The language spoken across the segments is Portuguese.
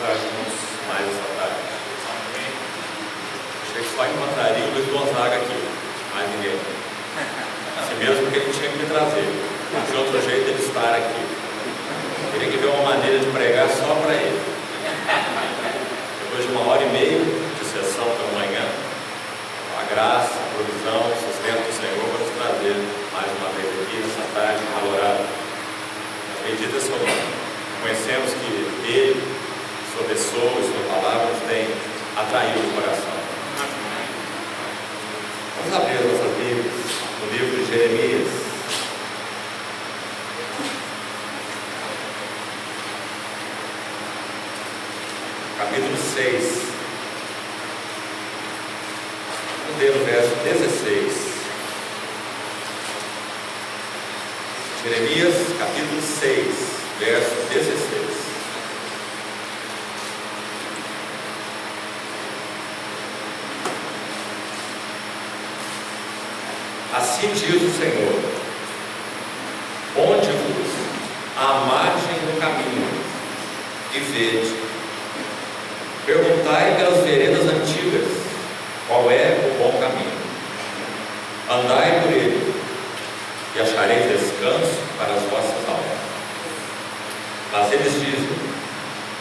estar juntos mais essa tarde. Achei que só encontraria o Luiz Gonzaga aqui, mais ninguém. Assim mesmo que ele tinha que me trazer. Não tinha outro jeito de estar aqui. Teria que ver uma maneira de pregar só para ele. Depois de 1h30 de sessão pela manhã, a graça, a provisão, o sustento do Senhor vai nos trazer mais uma vez aqui nessa tarde valorada. Bendito é seu nome. Conhecemos que Ele, Sua pessoa, Sua palavra nos tem atraído o coração. Vamos abrir as nossas Bíblias no livro de Jeremias. Capítulo 6. Vamos ler o verso 16. Jeremias, capítulo 6, verso 16. Assim diz o Senhor: ponde-vos à margem do caminho e vede, perguntai pelas veredas antigas qual é o bom caminho, andai por ele e achareis descanso para as vossas almas. Mas eles dizem: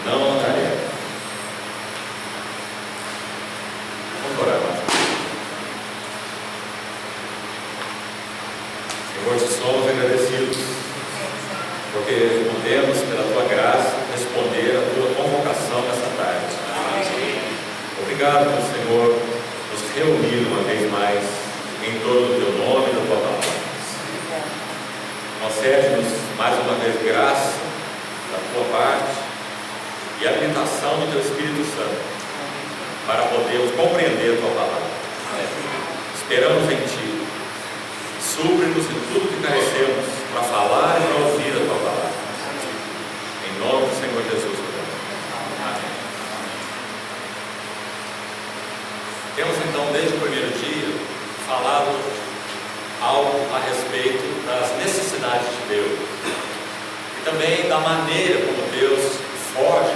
não andaremos. Vamos orar mais. Senhor, te somos agradecidos, porque podemos, pela tua graça, responder à tua convocação nessa tarde. Obrigado, meu Senhor, nos reunir uma vez mais em torno do teu nome e da tua palavra. Concede-nos mais uma vez graça da tua parte e a habilitação do teu Espírito Santo para podermos compreender a tua palavra. Esperamos em ti. Supre-nos em tudo que carecemos para falar e para ouvir a tua palavra. Em nome do Senhor Jesus. Amém. Temos então, desde o primeiro dia, falado algo a respeito das necessidades de Deus e também da maneira como Deus forja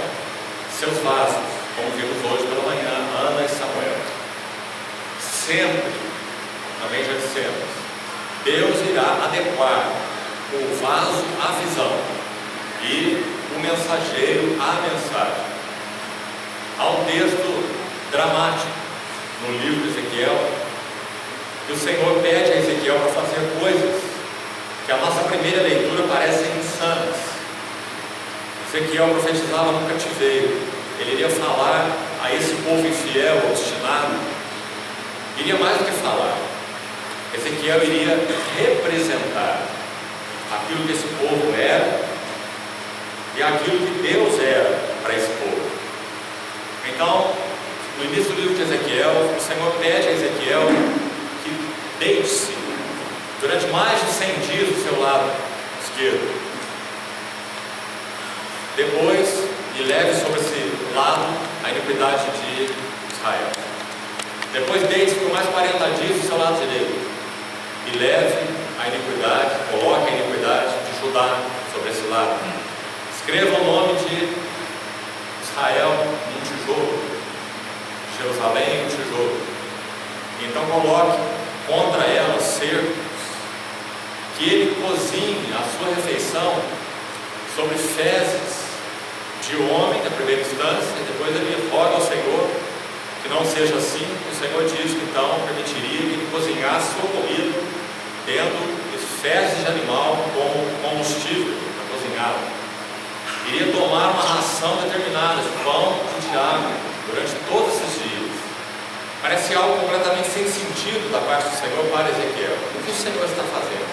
seus vasos, como vimos hoje pela manhã, Ana e Samuel. Sempre, também já dissemos, Deus irá adequar o vaso à visão e o mensageiro à mensagem. Há um texto dramático no livro de Ezequiel, que o Senhor pede a Ezequiel para fazer coisas que a nossa primeira leitura parecem insanas. Ezequiel profetizava no cativeiro. Ele iria falar a esse povo infiel, obstinado. Iria mais do que falar. Ezequiel iria representar aquilo que esse povo era e aquilo que Deus era para esse povo. Então, no início do livro de Ezequiel, o Senhor pede a Ezequiel que deite-se durante mais de 100 dias do seu lado esquerdo. Depois, lhe leve sobre esse lado a iniquidade de Israel. Depois, deite-se por mais 40 dias do seu lado direito e leve a iniquidade, coloque a iniquidade de Judá sobre esse lado. Escreva o nome de Israel num tijolo, Jerusalém em um tijolo. Então coloque contra ela cercos, que ele cozinhe a sua refeição sobre fezes de homem na primeira instância, e depois ele roga ao Senhor que não seja assim. O Senhor diz que então permitiria que ele cozinhasse sua comida tendo fezes de animal como combustível para cozinhá-la. Iria tomar uma ração determinada de pão e de água durante todos esses dias. Parece algo completamente sem sentido da parte do Senhor para Ezequiel. O que o Senhor está fazendo?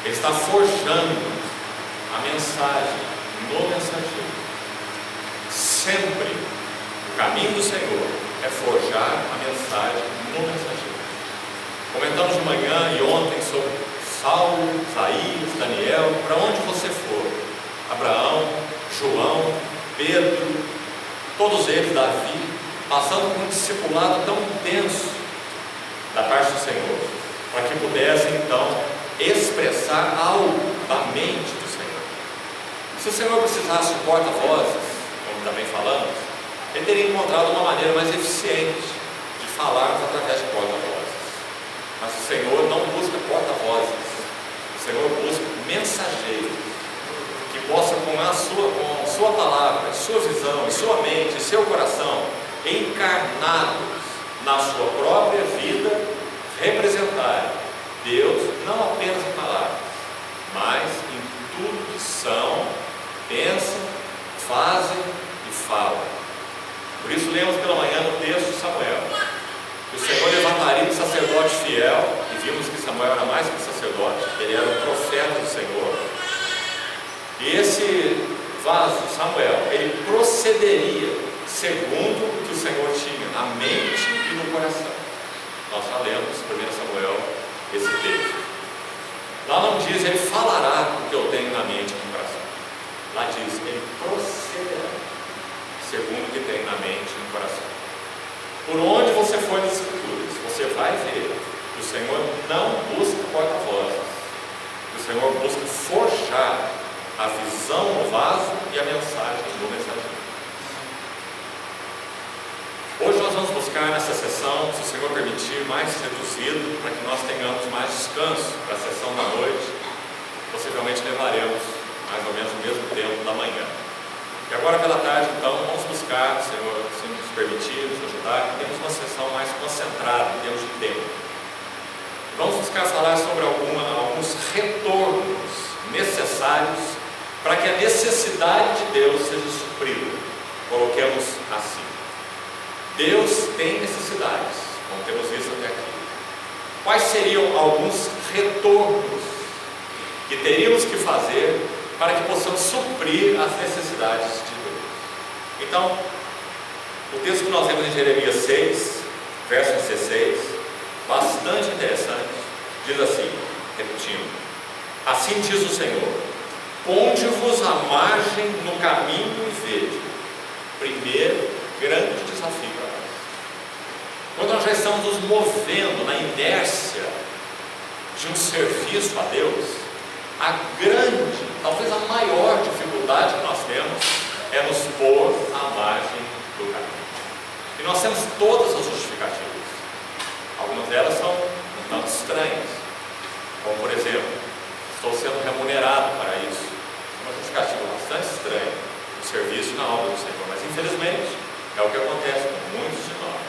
Ele está forjando a mensagem no mensageiro. Sempre o caminho do Senhor é forjar a mensagem no mensageiro. Comentamos de manhã e ontem sobre Saulo, Isaías, Daniel, para onde você for, Abraão, João, Pedro, todos eles, Davi, passando por um discipulado tão intenso da parte do Senhor, para que pudessem então expressar algo da mente do Senhor. Se o Senhor precisasse de porta-vozes, como também falamos, ele teria encontrado uma maneira mais eficiente de falarmos através de porta-vozes. Mas o Senhor não busca porta-vozes, o Senhor busca mensageiros que possam, com a sua palavra, sua visão, sua mente, seu coração, encarnados na sua própria vida, representar Deus não apenas em palavras, mas em tudo que são, pensam, fazem e falam. Por isso lemos pela manhã no texto de Samuel que o Senhor levantaria um sacerdote fiel, e vimos que Samuel era mais que um sacerdote, ele era um profeta do Senhor. E esse vaso, Samuel, ele procederia segundo o que o Senhor tinha na mente e no coração. Nós já lemos 1 Samuel esse texto. Lá não diz ele falará o que eu tenho na mente e no coração. Lá diz ele procederá segundo o que tem na mente e no coração. Por onde você for nas Escrituras, você vai ver que o Senhor não busca porta-vozes, que o Senhor busca forjar a visão no vaso e a mensagem do mensageiro. Hoje nós vamos buscar nessa sessão, se o Senhor permitir, mais reduzido, para que nós tenhamos mais descanso para a sessão da noite. Possivelmente levaremos mais ou menos o mesmo tempo da manhã. E agora pela tarde, então, vamos buscar, se o Senhor se nos permitir, nos ajudar, temos uma sessão mais concentrada em termos de tempo. Vamos buscar falar sobre alguns retornos necessários para que a necessidade de Deus seja suprida. Coloquemos assim: Deus tem necessidades, como temos visto até aqui. Quais seriam alguns retornos que teríamos que fazer para que possamos suprir as necessidades de Deus? Então, o texto que nós lemos em Jeremias 6, verso 16, bastante interessante, diz assim, repetindo: assim diz o Senhor, ponde-vos à margem no caminho e vede. Primeiro grande desafio para nós. Quando nós já estamos nos movendo na inércia de um serviço a Deus, a grande, talvez a maior dificuldade que nós temos é nos pôr à margem do caminho. E nós temos todas as justificativas. Algumas delas são um tanto estranhas, como por exemplo, estou sendo remunerado para isso. Uma justificativa bastante estranha, o serviço na obra do Senhor, mas infelizmente é o que acontece com muitos de nós.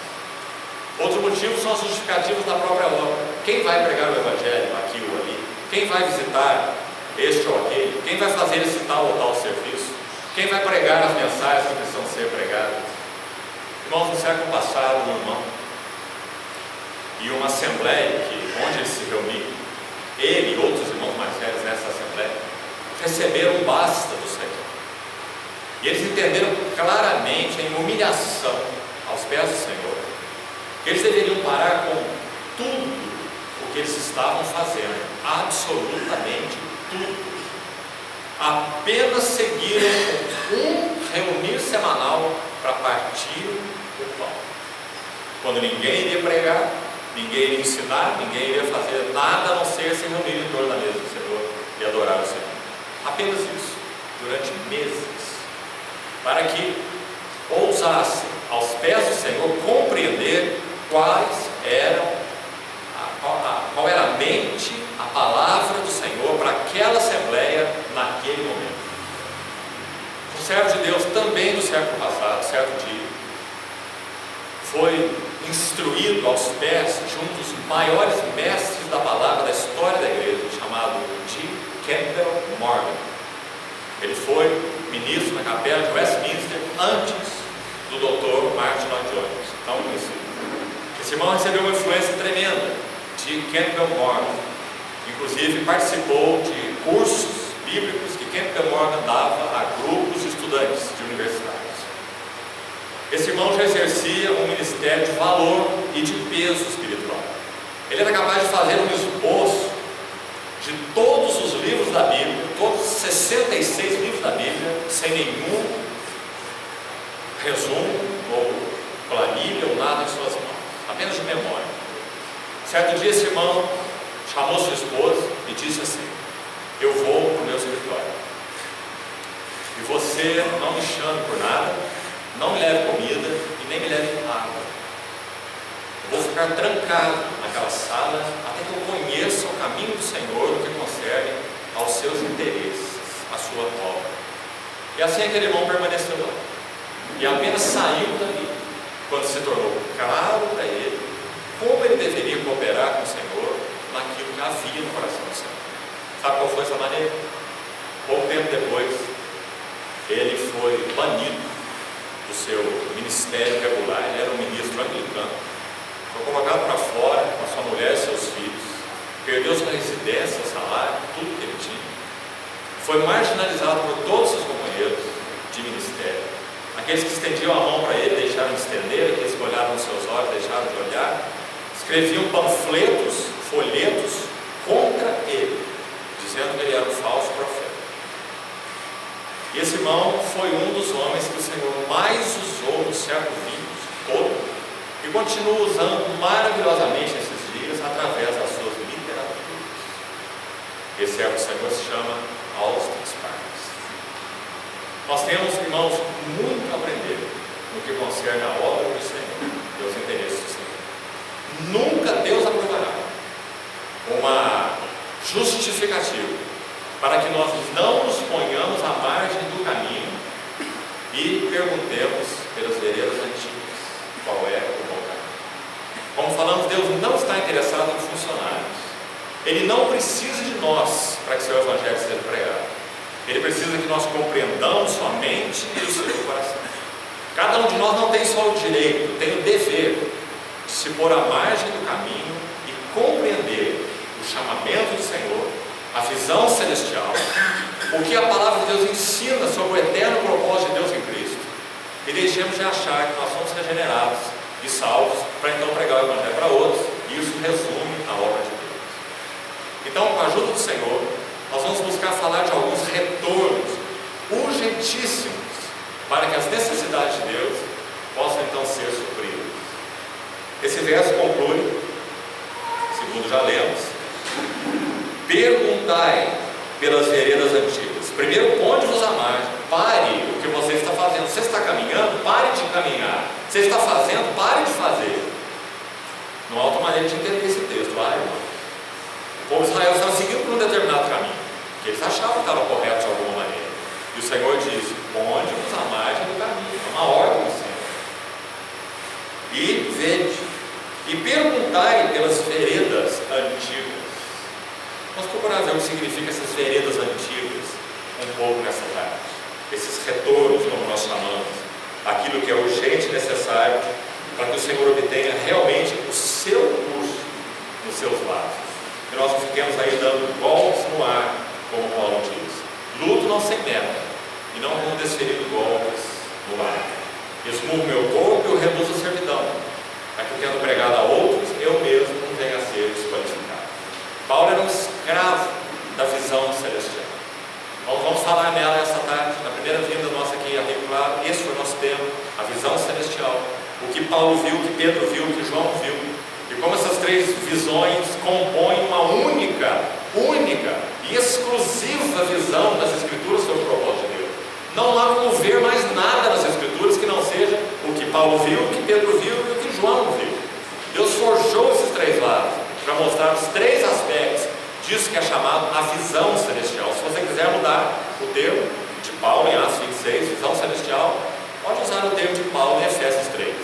Outro motivo são as justificativas da própria obra. Quem vai pregar o Evangelho aqui ou ali? Quem vai visitar este ou aquele? Quem vai fazer esse tal ou tal serviço? Quem vai pregar as mensagens que precisam ser pregadas? Irmãos, no século passado, um irmão, e uma assembleia onde eles se reuniam, ele e outros irmãos mais velhos nessa assembleia, receberam um basta do Senhor. E eles entenderam claramente, em humilhação aos pés do Senhor, que eles deveriam parar com tudo o que eles estavam fazendo, absolutamente tudo. Apenas seguiram um reunir semanal para partir o pão. Quando ninguém iria pregar, ninguém iria ensinar, ninguém iria fazer nada a não ser se reunir em torno da mesa do Senhor e adorar o Senhor. Apenas isso, durante meses, para que ousassem aos pés do Senhor compreender qual era a mente, a palavra do Senhor para aquela assembleia naquele momento. Um servo de Deus também do século passado, certo dia, foi instruído aos pés de um dos maiores mestres da palavra da história da igreja, chamado G. Campbell Morgan. Ele foi ministro na capela de Westminster antes do Dr. Martin Lloyd Jones, tão conhecido. Esse irmão recebeu uma influência tremenda de Campbell Morgan, inclusive participou de cursos bíblicos que Campbell Morgan dava a grupos de estudantes de universidades. Esse irmão já exercia um ministério de valor e de peso espiritual. Ele era capaz de fazer um esboço de todos os livros da Bíblia, todos os 66 livros da Bíblia, sem nenhum resumo ou planilha ou nada em suas mãos, apenas de memória. Certo dia esse irmão chamou sua esposa e disse assim: eu vou para o meu escritório. E você não me chame por nada, não me leve comida e nem me leve água. Eu vou ficar trancado naquela sala até que eu conheça o caminho do Senhor no que concerne aos seus interesses, à sua obra. E assim aquele irmão permaneceu lá. E apenas saiu dali quando se tornou claro para ele como ele deveria cooperar com o Senhor naquilo que havia no coração do Senhor. Sabe qual foi essa maneira? Pouco tempo depois, ele foi banido do seu ministério regular. Ele era um ministro anglicano. Foi colocado para fora com a sua mulher e seus filhos. Perdeu sua residência, salário, tudo que ele tinha. Foi marginalizado por todos os seus companheiros de ministério. Aqueles que estendiam a mão para ele deixaram de estender, aqueles que olhavam nos seus olhos deixaram de olhar. Escreviam panfletos, folhetos contra ele, dizendo que ele era um falso profeta. E esse irmão foi um dos homens que o Senhor mais usou no século XX todo, e continua usando maravilhosamente nesses dias através das suas literaturas. Esse servo do Senhor se chama Austin Sparks. Nós temos, irmãos, muito a aprender no que concerne a obra do Senhor e os interesses do Senhor. Nunca Deus aprovará uma justificativa para que nós não nos ponhamos à margem do caminho e perguntemos pelas veredas antigas qual é o bom caminho. Como falamos, Deus não está interessado em funcionários. Ele não precisa de nós para que seu evangelho seja pregado. Ele precisa que nós compreendamos sua mente e o seu coração. Cada um de nós não tem só o direito, tem o dever de se pôr à margem do caminho e compreender o chamamento do Senhor, a visão celestial, o que a palavra de Deus ensina sobre o eterno propósito de Deus em Cristo, e deixemos de achar que nós somos regenerados e salvos para então pregar o evangelho para outros, e isso resume a obra de Deus. Então, com a ajuda do Senhor, nós vamos buscar falar de alguns retornos urgentíssimos para que as necessidades de Deus possam então ser supridas. Esse verso conclui, segundo já lemos: perguntai pelas veredas antigas. Primeiro, ponde-vos à margem. Pare o que você está fazendo. Você está caminhando? Pare de caminhar. Você está fazendo? Pare de fazer. Não há outra maneira de entender esse texto, irmão. O povo de Israel estava seguindo por um determinado caminho, que eles achavam que estava correto de alguma maneira. E o Senhor diz: ponde-vos à margem do caminho. É uma ordem do Senhor. E vede, e perguntai pelas veredas antigas. Vamos procurar ver o que significa essas veredas antigas um pouco nessa tarde. Esses retornos, como nós chamamos, aquilo que é urgente e necessário para que o Senhor obtenha realmente o seu curso nos seus lados. Que nós não fiquemos aí dando golpes no ar, como Paulo diz. Luto não sem meta, e não como desferindo golpes no ar. Esmurro meu corpo e o reduzo à servidão, para que, tendo pregado a outros, eu mesmo não venha a ser desqualificado. Paulo era um escravo da visão celestial. Nós vamos falar nela essa tarde, na primeira vinda nossa aqui a Rio Claro. Esse foi o nosso tema, a visão celestial. O que Paulo viu, o que Pedro viu, o que João viu. E como essas três visões compõem uma única e exclusiva visão das Escrituras sobre o propósito de Deus. Não há como ver mais nada nas Escrituras que não seja o que Paulo viu, o que Pedro viu e o que João viu. Deus forjou esses três lados para mostrar os três aspectos disso que é chamado a visão celestial. Se você quiser mudar o termo de Paulo em Atos 26, visão celestial, pode usar o termo de Paulo em Efésios 3.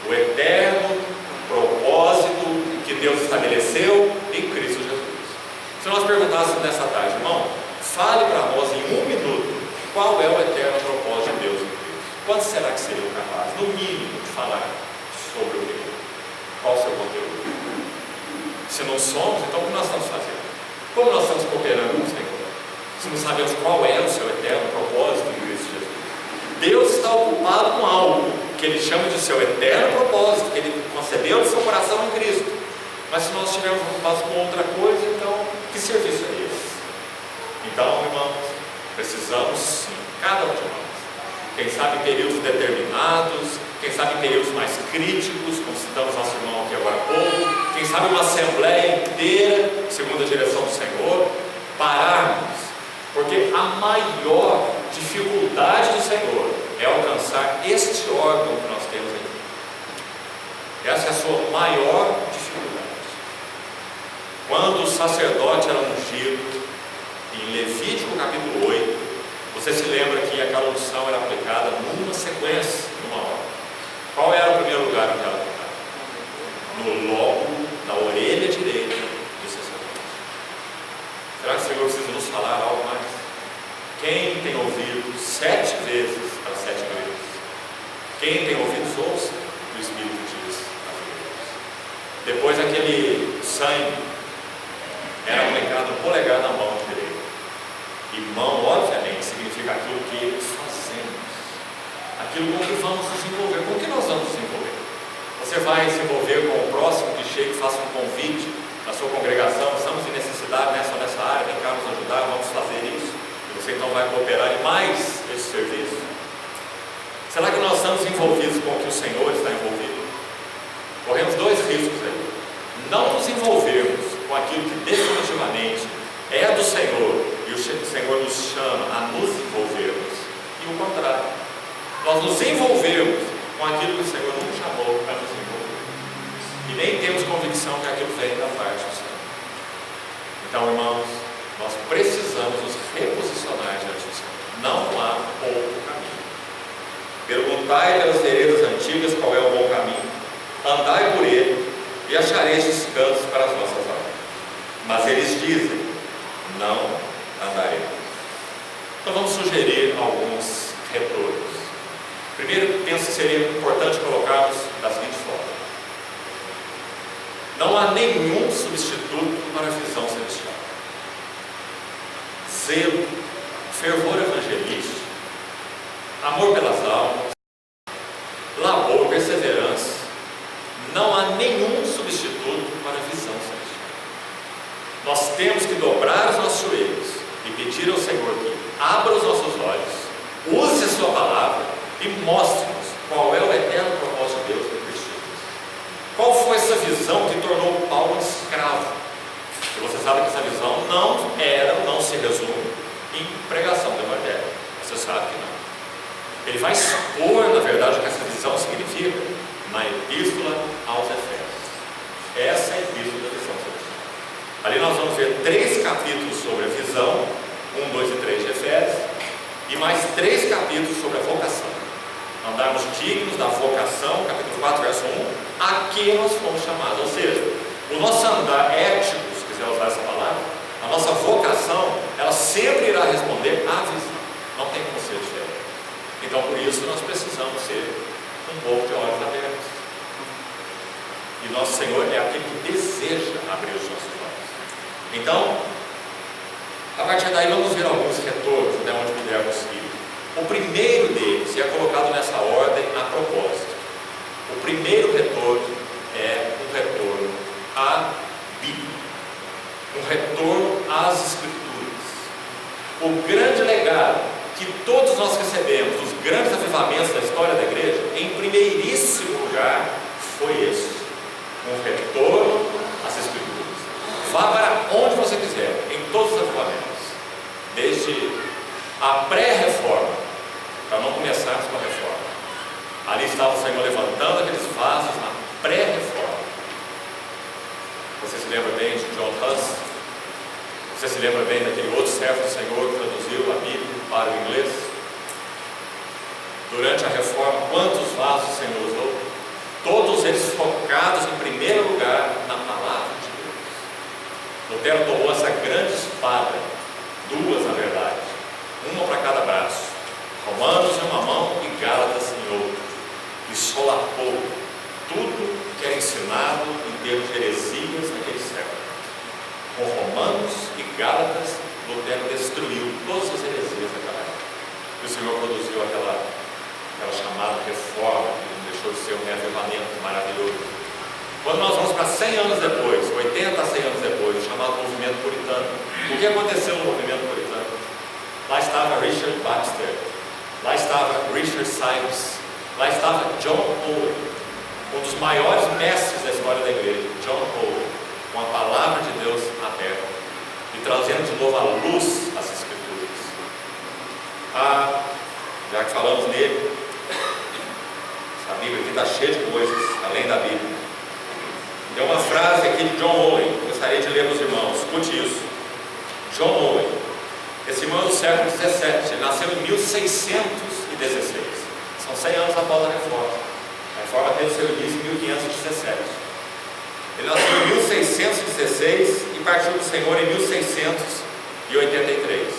O eterno propósito que Deus estabeleceu em Cristo Jesus. Se nós perguntássemos nessa tarde, irmão, fale para nós em 1 minuto qual é o eterno propósito de Deus em Cristo. Quantos será que seriam capazes, no mínimo, de falar sobre o que? Qual o seu conteúdo? Se não somos, então o que nós estamos fazendo? Como nós estamos cooperando com o Senhor? Se não sabemos qual é o seu eterno propósito em Cristo Jesus. Deus está ocupado com algo que Ele chama de seu eterno propósito, que Ele concedeu no seu coração em Cristo. Mas se nós estivermos ocupados com outra coisa, então que serviço é esse? Então, irmãos, precisamos sim, cada um de nós, quem sabe em períodos determinados, quem sabe em períodos mais críticos, como citamos nosso irmão aqui agora há pouco, quem sabe uma assembleia inteira, segundo a direção do Senhor, pararmos, porque a maior dificuldade do Senhor é alcançar este órgão que nós temos aqui. Essa é a sua maior dificuldade. Quando o sacerdote era ungido, em Levítico capítulo 8, você se lembra que aquela unção era aplicada numa sequência, numa ordem. Qual era o primeiro lugar onde ela era aplicada? No lobo da orelha direita do sacerdote. Será que o Senhor precisa nos falar algo mais? Quem tem ouvido 7 vezes para 7 igrejas? Quem tem ouvidos, ouça o Espírito diz às igrejas. Depois aquele sangue era aplicado no polegar na mão direita. E mão, obviamente, significa aquilo que fazemos, aquilo com que vamos nos envolver. Com que nós vamos nos envolver? Você vai se envolver com o próximo que chega e faça um convite na sua congregação: estamos em necessidade nessa área, vem cá nos ajudar, vamos fazer isso. E você então vai cooperar em mais esse serviço. Será que nós estamos envolvidos com o que o Senhor está envolvido? Corremos 2 riscos aí: não nos envolvermos com aquilo que definitivamente é do Senhor, e o Senhor nos chama a nos envolvermos, e o contrário, nós nos envolvermos com aquilo que o Senhor não nos chamou para nos envolver, e nem temos convicção que aquilo vem da parte do Senhor. Então, irmãos, nós precisamos nos reposicionar diante do Senhor. Não há outro caminho. Perguntai pelas veredas antigas qual é o bom caminho, andai por ele e achareis descanso para as vossas almas. Mas eles dizem: não andaremos. Então vamos sugerir alguns retornos. Primeiro, penso que seria importante colocarmos da seguinte forma: não há nenhum substituto para a visão celestial. Zelo, fervor evangelístico, amor pelas almas, labor, perseverança, não há nenhum substituto para a visão celestial. Nós temos que dobrar os nossos joelhos e pedir ao Senhor que abra os nossos olhos, use a sua palavra e mostre-nos qual é o eterno propósito de Deus no Cristo Jesus. Qual foi essa visão que tornou Paulo escravo? E você sabe que essa visão não se resume em pregação do Evangelho. Você sabe que não. Ele vai expor, na verdade, o que essa visão significa na Epístola aos Efésios. Essa é a Epístola da visão celestial. Ali nós vamos ver 3 capítulos sobre a visão, 1, 2 e 3 de Efésios, e mais 3 capítulos sobre a vocação. Andarmos dignos da vocação, capítulo 4, verso 1, a que nós fomos chamados. Ou seja, o nosso andar ético, se quiser usar essa palavra, a nossa vocação, ela sempre irá responder à visão. Não tem como ser diferente. Então, por isso, nós precisamos ser um povo de olhos abertos. E nosso Senhor é aquele que deseja abrir os nossos olhos. Então, a partir daí, vamos ver alguns retornos, até onde pudermos ir. O primeiro deles é colocado nessa ordem a propósito. O primeiro retorno é um retorno à Bíblia, um retorno às Escrituras. O grande legado que todos nós recebemos dos grandes avivamentos da história da igreja, em primeiríssimo lugar, foi esse: um retorno às Escrituras. Vá para onde você quiser, em todos os avivamentos, desde a pré-reforma, para não começarmos com a reforma. Ali estava o Senhor levantando aqueles vasos na pré-reforma. Você se lembra bem de John Huss? Você se lembra bem daquele outro servo do Senhor que traduziu a Bíblia para o inglês? Durante a reforma, quantos vasos o Senhor usou? Todos eles focados em primeiro lugar na palavra de Deus. Lutero tomou essa grande espada, 2 na verdade, uma para cada braço, Romanos em uma mão e Gálatas em outra, e solapou tudo que era ensinado em termos de heresias naquele século. Com Romanos e Gálatas, Lutero destruiu todas as heresias daquela época. E o Senhor produziu aquela chamada reforma, que não deixou de ser um reavivamento maravilhoso. Quando nós vamos para 100 anos depois, 80 a 100 anos depois, o chamado movimento puritano, o que aconteceu no movimento puritano? Lá estava Richard Baxter, lá estava Richard Simes, lá estava John Owen, um dos maiores mestres da história da igreja, John Owen, com a palavra de Deus aberta e trazendo de novo à luz as Escrituras. Já que falamos nele, essa Bíblia aqui está cheia de coisas, além da Bíblia. Tem uma frase aqui de John Owen, gostaria de ler para os irmãos, escute isso. John Owen, esse irmão é do século XVII, ele nasceu em 1616, são 100 anos após a Reforma. A Reforma teve seu início em 1517. Ele nasceu em 1616 e partiu do Senhor em 1683,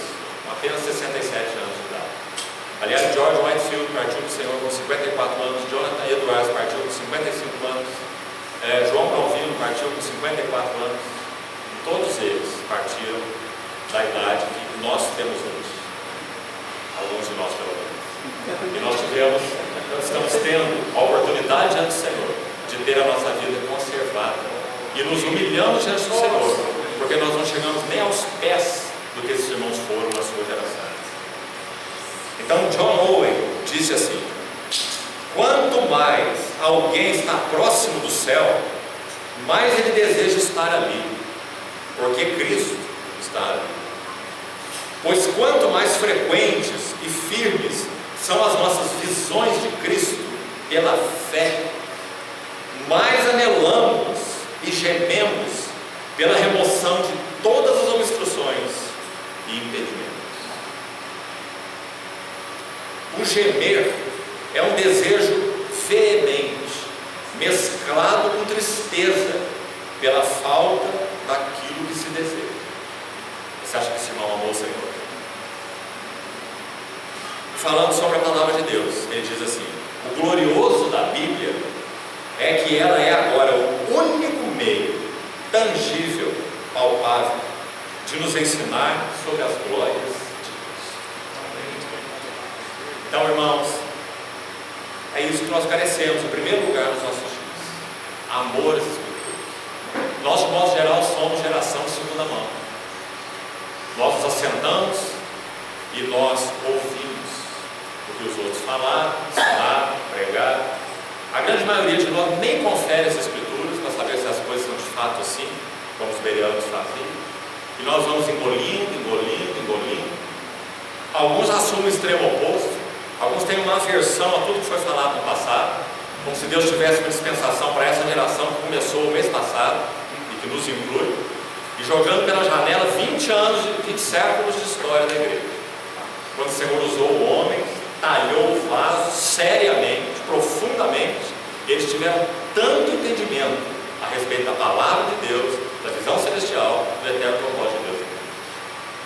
com apenas 67 anos de idade. Aliás, George Whitefield partiu do Senhor com 54 anos, Jonathan Edwards partiu com 55 anos, João Calvino partiu com 54 anos, e todos eles partiram da idade que nós temos hoje, alguns de nós pelo menos. E nós estamos tendo a oportunidade diante do Senhor de ter a nossa vida conservada e nos humilhando diante do Senhor, porque nós não chegamos nem aos pés do que esses irmãos foram na sua geração. Então John Owen disse assim: quanto mais alguém está próximo do céu, mais ele deseja estar ali, porque Cristo está ali. Pois quanto mais frequentes e firmes são as nossas visões de Cristo pela fé, mais anelamos e gememos pela remoção de todas as obstruções e impedimentos. O gemer é um desejo veemente, mesclado com tristeza pela falta daquilo que se deseja. Você acha que esse irmão amou o Senhor? Falando sobre a palavra de Deus, ele diz assim: o glorioso da Bíblia é que ela é agora o único meio tangível, palpável, de nos ensinar sobre as glórias de Deus. Então, irmãos, é isso que nós carecemos, em primeiro lugar, nos nossos dias: amor às Escrituras. Nós, de modo geral, somos geração de segunda mão. Nós nos assentamos e nós ouvimos o que os outros falaram, ensinaram, pregaram. A grande maioria de nós nem confere as Escrituras para saber se as coisas são de fato assim, como os bereanos faziam. E nós vamos engolindo. Alguns assumem o extremo oposto. Alguns têm uma aversão a tudo que foi falado no passado, como se Deus tivesse uma dispensação para essa geração que começou o mês passado e que nos inclui, e jogando pela janela 20 séculos de história da igreja. Quando o Senhor usou o homem, talhou o vaso seriamente, profundamente, e eles tiveram tanto entendimento a respeito da palavra de Deus, da visão celestial, do eterno propósito de Deus.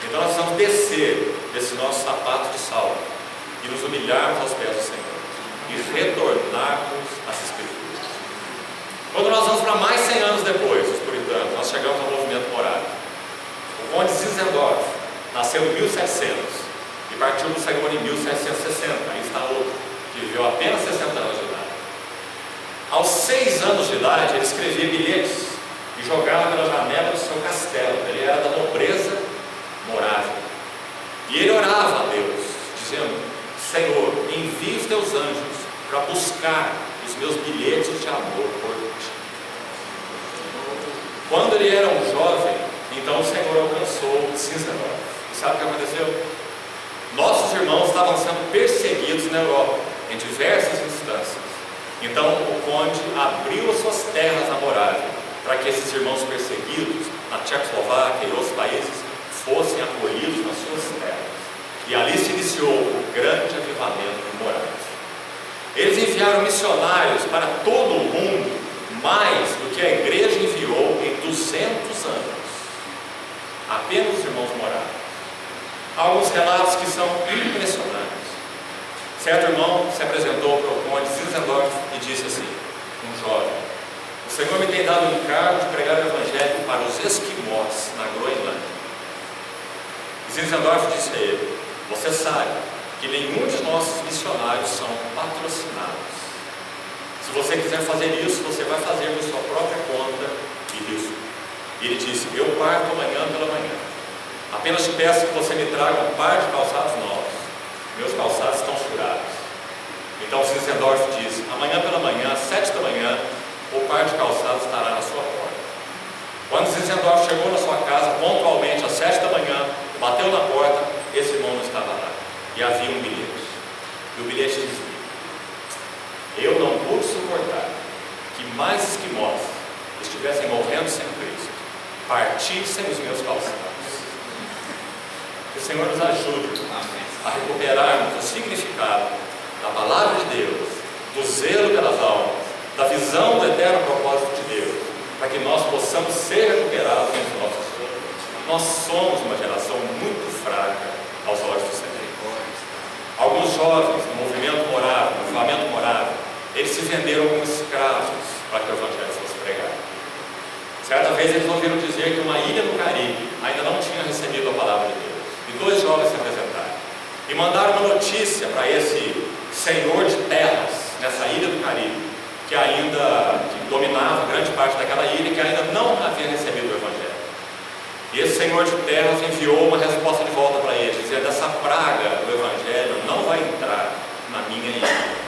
Então nós precisamos descer desse nosso sapato de sal e nos humilharmos aos pés do Senhor e retornarmos às Escrituras. Quando nós vamos para mais 100 anos depois, os puritanos, nós chegamos ao movimento morávico. O conde Zinzendorf nasceu em 1700 e partiu do Senhor em 1760. Aí está outro, que viveu apenas 60 anos de idade. Aos 6 anos de idade, ele escrevia bilhetes e jogava pela janela do seu castelo. Ele era da nobreza morável. E ele orava a Deus, dizendo: Senhor, envie os teus anjos para buscar os meus bilhetes de amor por ti. Quando ele era um jovem, então o Senhor alcançou Zinzendorf. E sabe o que aconteceu? Nossos irmãos estavam sendo perseguidos na Europa, em diversas instâncias. Então o conde abriu as suas terras na Morávia, para que esses irmãos perseguidos, na Tchecoslováquia e outros países, fossem acolhidos nas suas terras. E ali se iniciou o grande avivamento de Morávia. Eles enviaram missionários para todo o mundo, mais do que a igreja enviou em 200 anos. Apenas os irmãos moráveis. Há alguns relatos que são impressionantes. Certo irmão se apresentou para o conde Zinzendorf e disse assim, um jovem: o Senhor me tem dado o encargo de pregar o evangelho para os esquimós na Groenlândia. E Zinzendorf disse a ele: você sabe que nenhum de nossos missionários são patrocinados. Se você quiser fazer isso, você vai fazer por sua própria conta e risco. E ele disse: eu parto amanhã pela manhã. Apenas te peço que você me traga um par de calçados novos. Meus calçados estão furados. Então Zinzendorf disse: amanhã pela manhã, às 7 da manhã, o par de calçados estará na sua porta. Quando Zinzendorf chegou na sua casa, pontualmente às 7 da manhã, bateu na porta, esse irmão não estava lá. E havia um bilhete. E o bilhete dizia: eu não pude suportar que mais esquimós estivessem morrendo sem Cristo, partissem os meus calçados. Que o Senhor nos ajude a recuperarmos o significado da palavra de Deus, do zelo pelas almas, da visão do eterno propósito de Deus, para que nós possamos ser recuperados entre nossos sonhos. Nós somos uma geração muito fraca aos olhos do Senhor. Alguns jovens no movimento morável, no avivamento morável, eles se venderam como escravos para que o Evangelho fosse pregado. Certa vez eles ouviram dizer que uma ilha no Caribe ainda não tinha recebido a palavra de Deus. E 2 jovens se apresentaram e mandaram uma notícia para esse senhor de terras nessa ilha do Caribe, que dominava grande parte daquela ilha, que ainda não havia recebido o Evangelho. E esse senhor de terras enviou uma resposta de volta para eles, dizendo: essa praga do Evangelho não vai entrar na minha ilha.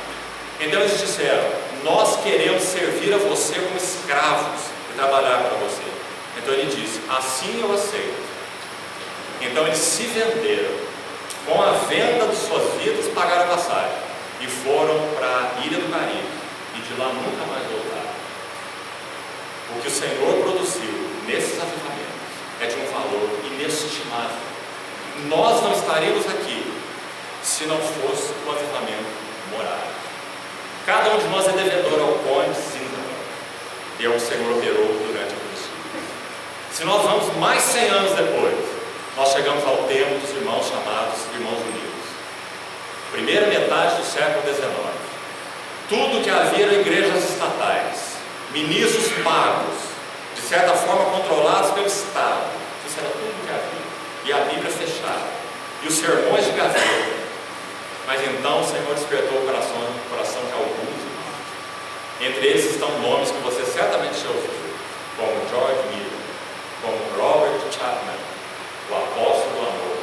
Então eles disseram: nós queremos servir a você como escravos e trabalhar para você. Então ele disse: assim eu aceito. Então eles se venderam, com a venda de suas vidas pagaram a passagem e foram para a ilha do Caribe, e de lá nunca mais voltaram. O que o Senhor produziu nesses avivamentos é de um valor inestimável. Nós não estaríamos aqui se não fosse o avivamento morável. Cada um de nós é devedor ao Conde Zinzan, e é o que o Senhor operou durante a cruz. Se nós vamos mais 100 anos depois, nós chegamos ao tempo dos irmãos chamados Irmãos Unidos. Primeira metade do século XIX. Tudo que havia eram igrejas estatais, ministros pagos, de certa forma controlados pelo Estado. Isso era tudo que havia. E a Bíblia fechada. E os sermões de gaveta. Mas então o Senhor despertou o coração de alguns irmãos. Entre eles estão nomes que você certamente já ouviu, como George Miller, como Robert Chapman, o apóstolo do amor,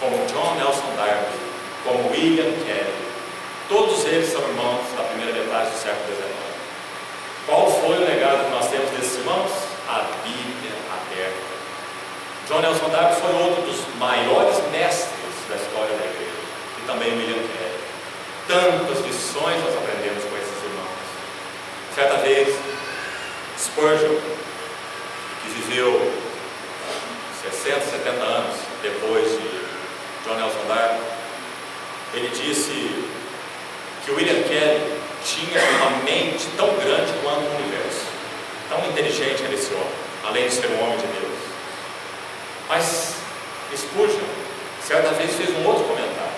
como John Nelson Darby, como William Carey. Todos eles são irmãos da primeira metade do século XIX. Qual foi o legado que nós temos desses irmãos? A Bíblia aberta. John Nelson Darby foi outro dos maiores mestres da história da igreja, e também William Carey. Tantas lições nós aprendemos com esses irmãos. Certa vez, Spurgeon, que viveu 60, 70 anos depois de John Nelson Darby, ele disse que William Carey tinha uma mente tão grande quanto o universo. Tão inteligente era esse homem, além de ser um homem de Deus. Mas Spurgeon, certa vez, fez um outro comentário,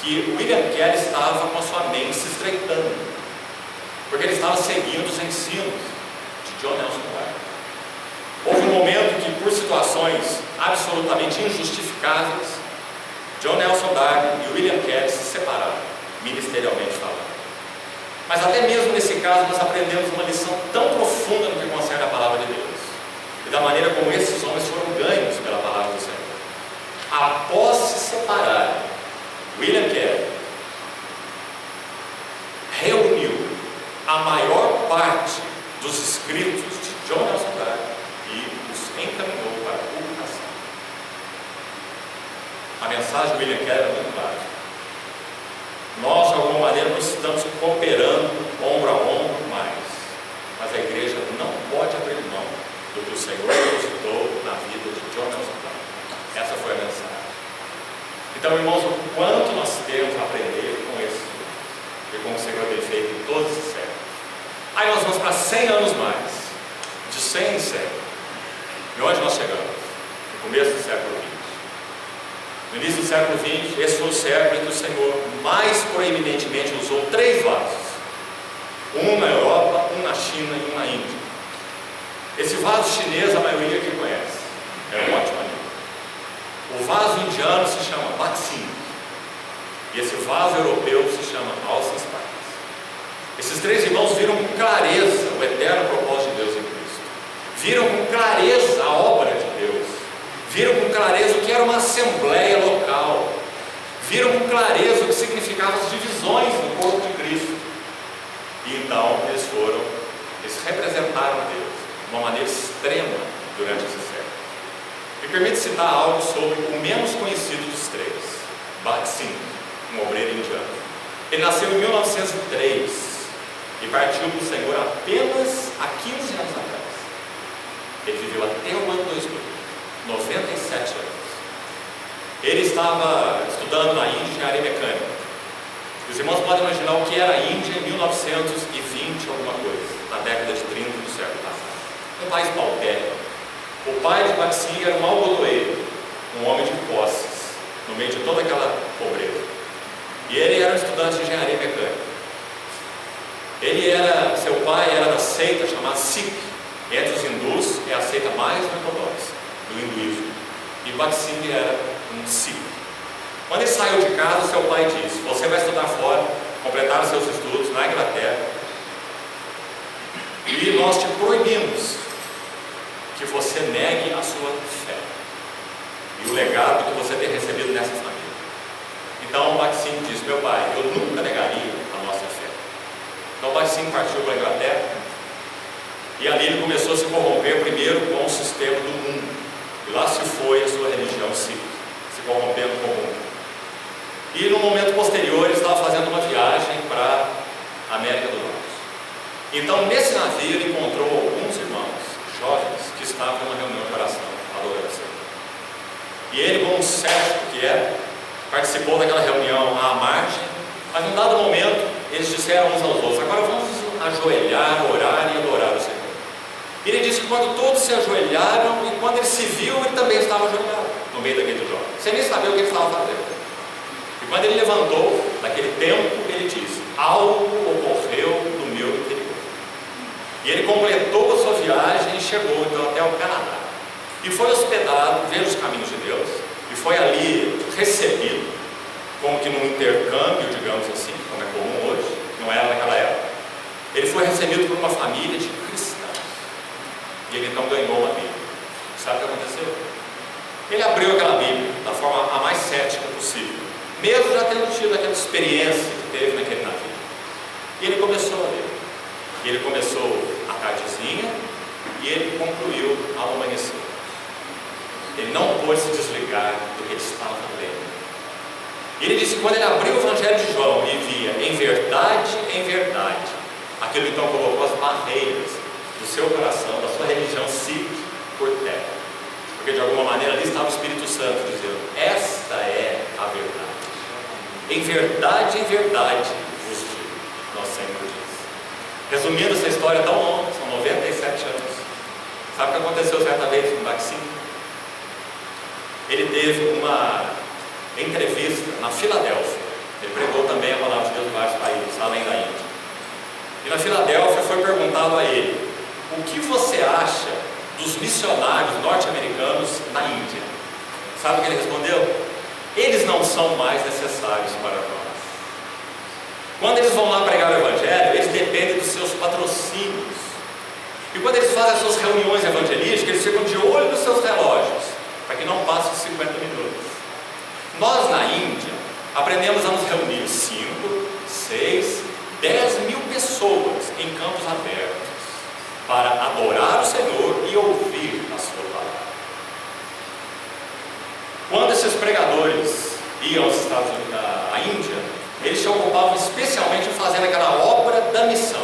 que William Carey estava com a sua mente se estreitando, porque ele estava seguindo os ensinos de John Nelson Darby. Houve um momento que, por situações absolutamente injustificáveis, John Nelson Darby e William Carey se separaram, ministerialmente falando. Mas até mesmo nesse caso nós aprendemos uma lição tão profunda no que concerne a palavra de Deus, e da maneira como esses homens foram ganhos pela palavra do Senhor. Após se separarem, William Carey reuniu a maior parte dos escritos de John Nelson Darby e os encaminhou para a publicação. A mensagem de William Carey é muito clara. Nós, de alguma maneira, não estamos cooperando ombro a ombro mais, mas a igreja não pode abrir mão do que o Senhor depositou na vida de John Nelson Darby. Essa foi a mensagem. Então, irmãos, o quanto nós temos a aprender com esse e com o Senhor tem feito em todos esses séculos. Aí nós vamos para 100 anos mais, de 100 em 100. E onde nós chegamos? No começo do século XX. No início do século XX, esse foi o século em que o Senhor mais proeminentemente usou 3 vasos. Um na Europa, um na China e um na Índia. Esse vaso chinês a maioria aqui conhece. É um ótimo amigo. O vaso indiano se chama Baxin. E esse vaso europeu se chama Alça Espartas. Esses 3 irmãos viram com clareza o eterno propósito de Deus em Cristo. Viram com clareza a obra de Deus. Viram com clareza o que era uma assembleia local. Viram com clareza o que significavam as divisões no corpo de Cristo. E então eles representaram Deus de uma maneira extrema durante esse século. Me permite citar algo sobre o menos conhecido dos 3, Baxin, um obreiro indiano. Ele nasceu em 1903 e partiu para o Senhor apenas há 15 anos atrás. Ele viveu até o ano 2000, 97 anos. Ele estava estudando na Índia engenharia mecânica. Os irmãos podem imaginar o que era a Índia em 1920, alguma coisa, na década de 30 do século passado. Um país paupérrimo. O pai de Bhagat Singh era um algodoeiro, um homem de posses, no meio de toda aquela pobreza. E ele era um estudante de engenharia mecânica. Seu pai era da seita chamada Sikh. Entre os hindus é a seita mais ortodoxa do hinduísmo. E Bhagat Singh era um Sikh. Quando ele saiu de casa, seu pai disse: você vai estudar fora, completar os seus estudos na Inglaterra, e nós te proibimos que você negue a sua fé e o legado que você tem recebido nessa família. Então Bhagat Singh disse: meu pai, eu nunca negaria a nossa fé. Então Bhagat Singh partiu para a Inglaterra, e ali ele começou a se corromper primeiro com o sistema do mundo, e lá se foi a sua religião Sikh, se corrompendo com o mundo. E no momento posterior ele estava fazendo uma viagem para a América do Norte. Então nesse navio ele encontrou alguns irmãos jovens que estavam numa reunião de oração, adorando a Senhor. E ele, como um cético que é, participou daquela reunião à margem, mas num dado momento eles disseram uns aos outros: agora vamos ajoelhar, orar e adorar o Senhor. E ele disse que quando todos se ajoelharam, e quando ele se viu, ele também estava ajoelhado no meio daquele jovem, sem nem saber o que ele estava fazendo. E quando ele levantou, naquele tempo, ele disse: algo ocorreu no meu interior. E ele completou a sua viagem e chegou então até o Canadá. E foi hospedado, veja os caminhos de Deus, e foi ali recebido, como que num intercâmbio, digamos assim, como é comum hoje, não era naquela época. Ele foi recebido por uma família de cristãos. E ele então ganhou uma Bíblia. Sabe o que aconteceu? Ele abriu aquela Bíblia da forma a mais cética possível, mesmo já tendo tido aquela experiência que teve naquele navio. E ele começou a ler. E ele começou a tardezinha e ele concluiu ao amanhecer. Ele não pôde se desligar do que ele estava lendo. E ele disse que quando ele abriu o Evangelho de João e via em verdade, aquilo então colocou as barreiras do seu coração, da sua religião Sikh, por terra. Porque de alguma maneira ali estava o Espírito Santo dizendo: esta é a verdade. Em verdade, vos digo, nosso Senhor diz. Resumindo essa história tão longa, são 97 anos. Sabe o que aconteceu certa vez com Bhagat Singh? Ele teve uma entrevista na Filadélfia. Ele pregou também a palavra de Deus em vários países, além da Índia. E na Filadélfia foi perguntado a ele: o que você acha dos missionários norte-americanos na Índia? Sabe o que ele respondeu? Eles não são mais necessários para nós. Quando eles vão lá pregar o Evangelho, eles dependem dos seus patrocínios. E quando eles fazem as suas reuniões evangelísticas, eles ficam de olho nos seus relógios, para que não passe os 50 minutos. Nós na Índia aprendemos a nos reunir 5, 6, 10 mil pessoas em campos abertos para adorar o Senhor e ouvir a sua palavra. Quando esses pregadores iam aos Estados Unidos, à Índia, eles se ocupavam especialmente em fazer aquela obra da missão.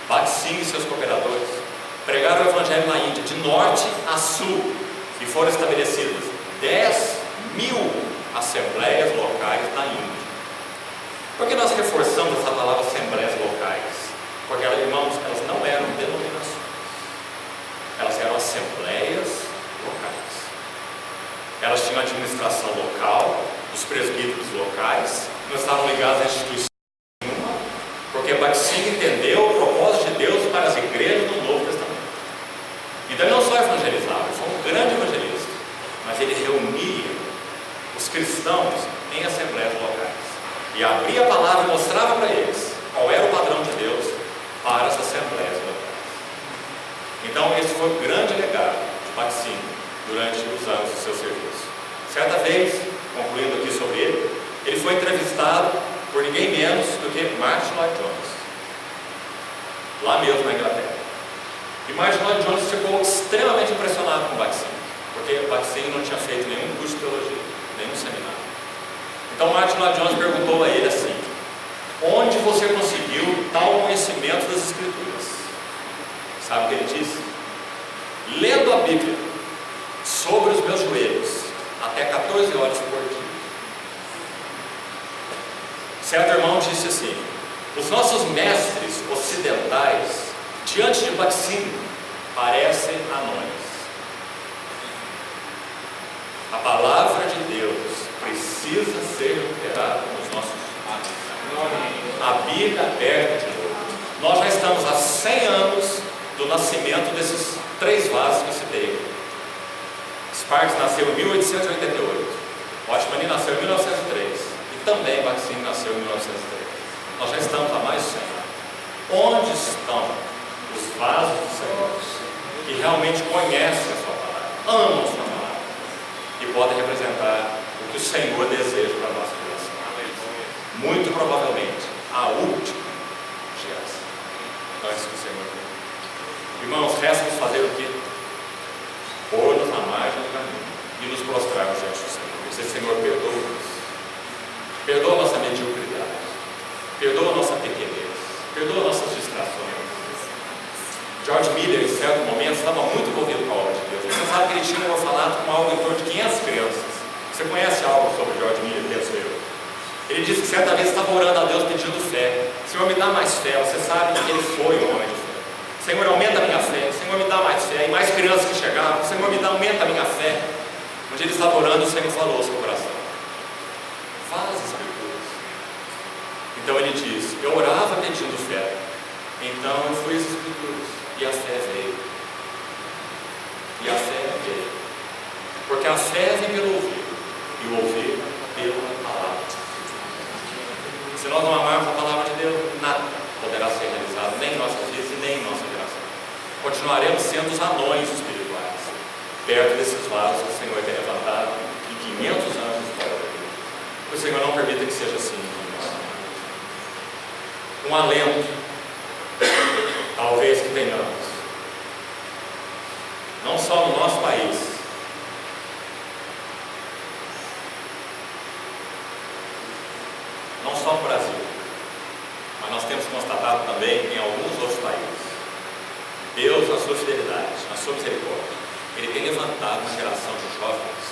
Bhagat Singh e seus cooperadores pregaram o Evangelho na Índia, de norte a sul, e foram estabelecidas 10 mil assembleias locais na Índia. Por que nós reforçamos essa palavra assembleias locais? Porque, irmãos, elas não eram denominações, elas eram assembleias locais. Elas tinham administração local, os presbíteros locais, não estavam ligados à instituição nenhuma, porque Bhagat Singh entendeu o propósito de Deus para as igrejas do Novo Testamento. Então ele não só evangelizava, ele foi um grande evangelista, mas ele reunia os cristãos em assembleias locais e abria a palavra e mostrava para eles qual era o padrão de Deus para as assembleias locais. Então esse foi o grande legado de Bhagat Singh durante os anos do seu serviço. Certa vez, concluindo aqui sobre ele foi entrevistado por ninguém menos do que Martin Lloyd Jones, lá mesmo na Inglaterra. E Martin Lloyd Jones ficou extremamente impressionado com Bhagat Singh, porque Bhagat Singh não tinha feito nenhum curso de teologia, nenhum seminário. Então Martin Lloyd Jones perguntou a ele assim: você conseguiu tal conhecimento das Escrituras? Sabe o que ele disse? Lendo a Bíblia sobre os meus joelhos até 14 horas por dia. Certo irmão disse assim: os nossos mestres ocidentais, diante de Baxine, parecem anões. A palavra de Deus precisa ser recuperada nos nossos lábios. A Bíblia aberta de novo. Nós já estamos há 100 anos do nascimento desses 3 vasos que eu citei. Sparks nasceu em 1888, Watchman nasceu em 1903 e também Baxine nasceu em 1903. Nós já estamos há mais de 100 anos. Onde estão os vasos do Senhor que realmente conhecem a sua palavra, amam a sua palavra e podem representar o que o Senhor deseja para a nossa geração? Muito provavelmente a última geração antes que o Senhor venha. Irmãos, resta-nos fazer o que? Pôr-nos na margem do caminho e nos prostrarmos diante do Senhor. Dizer: Senhor, perdoa-nos, perdoa a nossa mediocridade, perdoa a nossa pequenez, perdoa nossas distrações. George Miller, em certo momento, estava muito envolvido com a obra de Deus. Você sabe que ele tinha um orfanato com algo em torno de 500 crianças. Você conhece algo sobre George Miller, penso eu. Ele disse que certa vez estava orando a Deus pedindo fé. Senhor, me dá mais fé. Você sabe que ele foi um homem de fé. Senhor, aumenta a minha fé. Senhor, me dá mais fé. E mais crianças que chegavam. Senhor, aumenta a minha fé. Um dia ele estava orando e o Senhor falou ao seu coração: fala as Escrituras. Então ele diz: eu orava pedindo fé. Então eu fui às Escrituras e a fé veio. E a fé veio. Porque a fé vem pelo ouvir e o ouvir pela palavra. Se nós não amarmos a palavra de Deus, nada poderá ser realizado, nem em nossas vidas e nem em nossa geração. Continuaremos sendo os anões espirituais, perto desses vasos que o Senhor tem levantado em 500 anos de história da vida. O Senhor não permita que seja assim. Um alento, talvez, que tenhamos, não só no nosso país, não só no Brasil, mas nós temos constatado também em alguns outros países. Deus, na sua fidelidade, na sua misericórdia, Ele tem levantado uma geração de jovens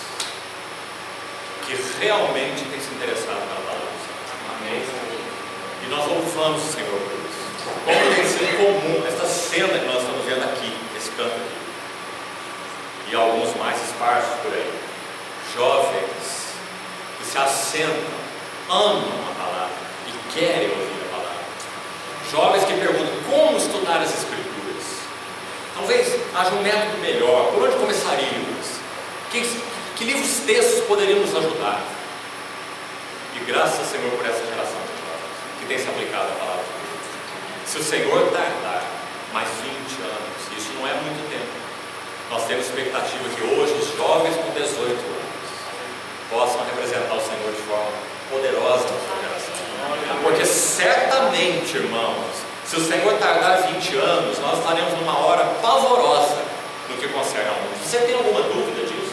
que realmente tem se interessado pela palavra do Senhor. Amém? E nós louvamos o Senhor por isso. Como tem sido comum esta cena que nós estamos vendo aqui, esse canto aqui, e alguns mais esparsos por aí, jovens que se assentam, amam a palavra e querem ouvir a palavra. Jovens que perguntam: como estudar as Escrituras? Talvez haja um método melhor. Por onde começaríamos? Que livros textos poderiam nos ajudar? E graças ao Senhor por essa geração de jovens que tem se aplicado à palavra de Deus. Se o Senhor tardar mais 20 anos, isso não é muito tempo, nós temos expectativa que hoje os jovens com 18 anos possam representar o Senhor de forma poderosa na sua geração. Porque certamente, irmãos, se o Senhor tardar 20 anos, nós estaremos numa hora pavorosa no que concerne ao mundo. Você tem alguma dúvida disso?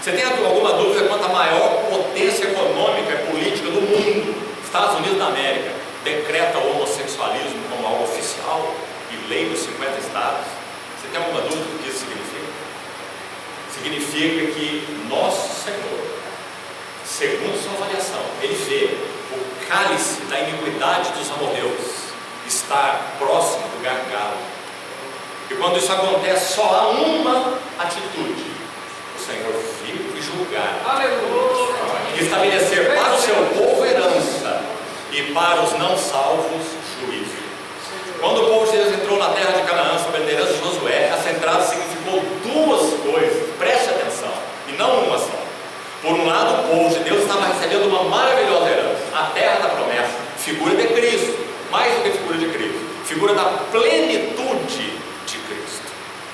Você tem alguma dúvida quanto à maior potência econômica e política do mundo, Estados Unidos da América, decreta o homossexualismo como algo oficial e lei dos 50 estados? Você tem alguma dúvida do que isso significa? Significa que nosso Senhor, segundo sua avaliação, Ele vê o cálice da iniquidade dos amorreus estar próximo do gargalo. E quando isso acontece, só há uma atitude: o Senhor vir e julgar. Aleluia! E estabelecer para o seu povo herança e para os não salvos juízo. Quando o povo de Deus entrou na terra de Canaã sob a liderança de Josué, essa entrada significou duas coisas, preste atenção, e não uma só. Por um lado, o povo de Deus estava recebendo uma maravilhosa herança, a terra da promessa, figura de Cristo, mais do que figura de Cristo, figura da plenitude de Cristo.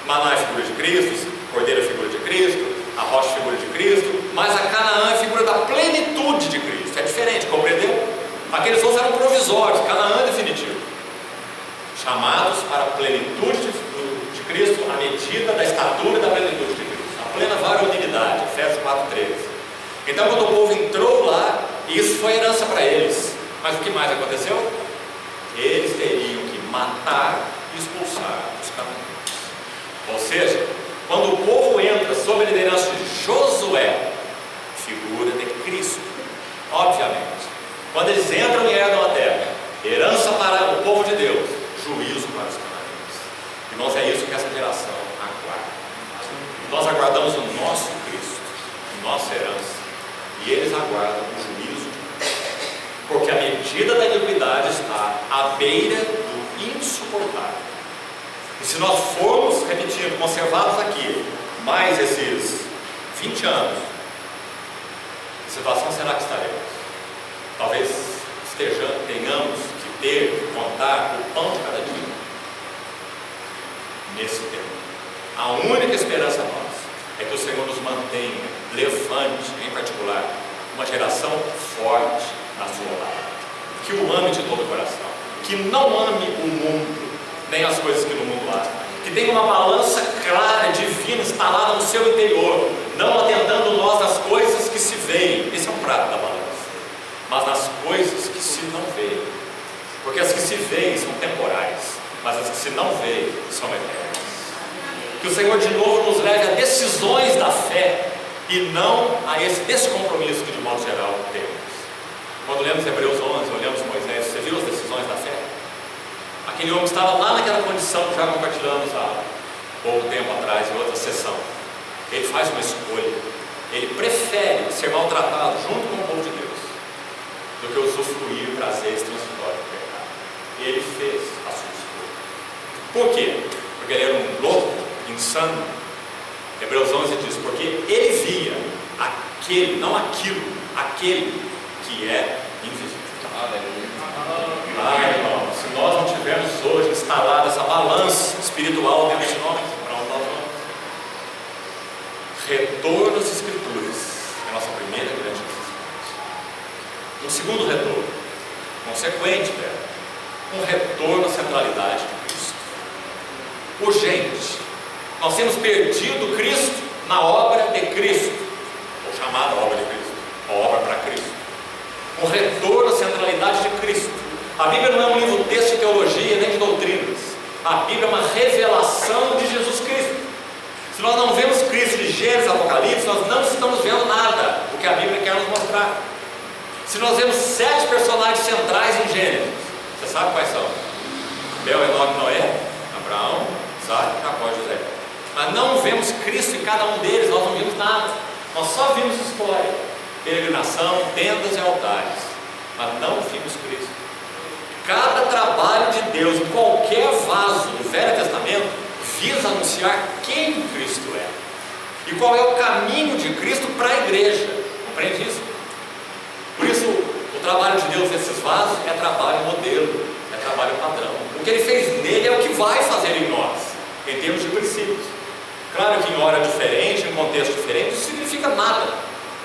Maná é figura de Cristo, Cordeiro é figura de Cristo, a rocha é figura de Cristo, mas a Canaã é figura da plenitude de Cristo. É diferente, compreendeu? Aqueles outros eram provisórios, Canaã é definitivo. Chamados para a plenitude de Cristo, a medida da estatura da plenitude de Cristo, a plena varonilidade, Efésios 4:13. Então, quando o povo entrou lá, isso foi herança para eles. Mas o que mais aconteceu? eles teriam que matar e expulsar os cananeus. Ou seja, quando o povo entra sob a liderança de Josué, figura de Cristo, obviamente. Quando eles entram e herdam a terra, herança para o povo de Deus, juízo para os cananeus. Irmãos, é isso que essa geração aguarda. Nós aguardamos o nosso Cristo, nossa herança, e eles aguardam o juízo de Deus, porque a medida da iniquidade está à beira do insuportável. E se nós formos, repetindo, conservados aqui mais esses 20 anos, que situação será que estaremos? Talvez tenhamos que contar o pão de cada dia nesse tempo. A única esperança nossa é que o Senhor nos mantenha, levante, em particular, uma geração forte na sua palavra, que o ame de todo o coração, que não ame o mundo, nem as coisas que no mundo há, que tenha uma balança clara, divina, instalada no seu interior, não atentando nós nas coisas que se veem, esse é um prato da balança, mas nas coisas que se não veem, porque as que se veem são temporais, mas as que se não veem são eternas. Que o Senhor de novo nos leve a decisões da fé e não a esse descompromisso que de modo geral temos. Quando lemos Hebreus 11, olhamos Moisés, você viu as decisões da fé? Aquele homem estava lá naquela condição que já compartilhamos há pouco tempo atrás, em outra sessão. Ele faz uma escolha. Ele prefere ser maltratado junto com o povo de Deus do que usufruir prazeres transitórios do pecado. E ele fez a sua escolha. Por quê? Porque ele era um louco, insano. Hebreus 11 diz, porque ele via aquele, não aquilo, aquele que é invisível. Irmão, se nós não tivermos hoje instalada essa balança espiritual dentro de nós, para onde nós vamos? Retorno às Escrituras é a nossa primeira grande necessidade. Um segundo retorno, consequente dela, um retorno à centralidade de Cristo. Urgente. Nós temos perdido Cristo na obra de Cristo, ou chamada obra de Cristo, a obra para Cristo. Um retorno à centralidade de Cristo. A Bíblia não é um livro de texto de teologia nem de doutrinas. A Bíblia é uma revelação de Jesus Cristo. Se nós não vemos Cristo de Gênesis a Apocalipse, nós não estamos vendo nada do que a Bíblia quer nos mostrar. Se nós vemos 7 personagens centrais em Gênesis, você sabe quais são? Abel, Enoque, Noé, Abraão, Isaac, Jacó e José. Mas não vemos Cristo em cada um deles, nós não vimos nada. Nós só vimos história, peregrinação, tendas e altares, mas não vimos Cristo. Cada trabalho de Deus em qualquer vaso do Velho Testamento visa anunciar quem Cristo é e qual é o caminho de Cristo para a igreja. Compreende isso? Por isso o trabalho de Deus nesses vasos é trabalho modelo, é trabalho padrão. O que Ele fez nele é o que vai fazer em nós, em termos de princípios. Claro que em hora diferente, em contexto diferente, isso significa nada,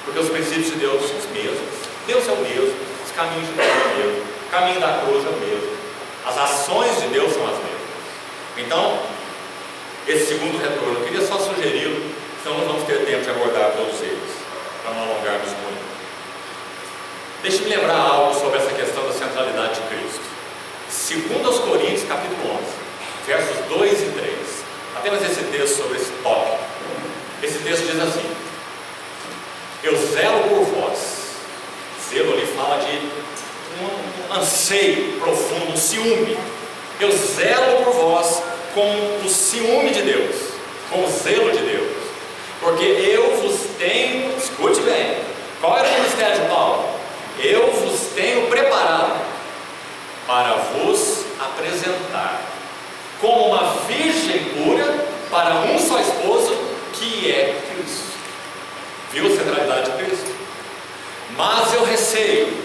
porque os princípios de Deus são os mesmos. Deus é o mesmo, os caminhos de Deus é o mesmo, o caminho da cruz é o mesmo, as ações de Deus são as mesmas. Então, esse segundo retorno, eu queria só sugeri-lo, senão não vamos ter tempo de abordar todos eles, para não alongarmos muito. Deixe-me lembrar algo sobre essa questão da centralidade de Cristo. 2 Coríntios capítulo 11, versos 2 e 3. Apenas esse texto sobre esse tópico. Esse texto diz assim: eu zelo por vós. Zelo ali fala de um anseio profundo, um ciúme. Eu zelo por vós com o ciúme de Deus, com o zelo de Deus, porque eu vos tenho, escute bem, qual era o ministério de Paulo? Eu vos tenho preparado para vos apresentar como uma virgem pura para um só esposo, que é Cristo. Viu a centralidade de Cristo? Mas eu receio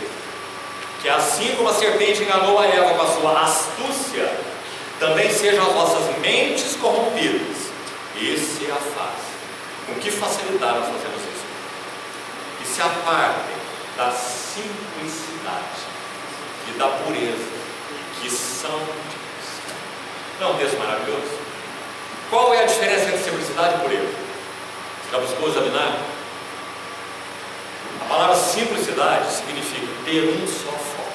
que assim como a serpente enganou a Eva com a sua astúcia, também sejam as vossas mentes corrompidas e se afastem. Com que facilidade nós fazemos isso? E se apartem da simplicidade e da pureza que são de Cristo. Não é um texto maravilhoso? Qual é a diferença entre simplicidade e pureza? Você já buscou examinar? A palavra simplicidade significa ter um só foco.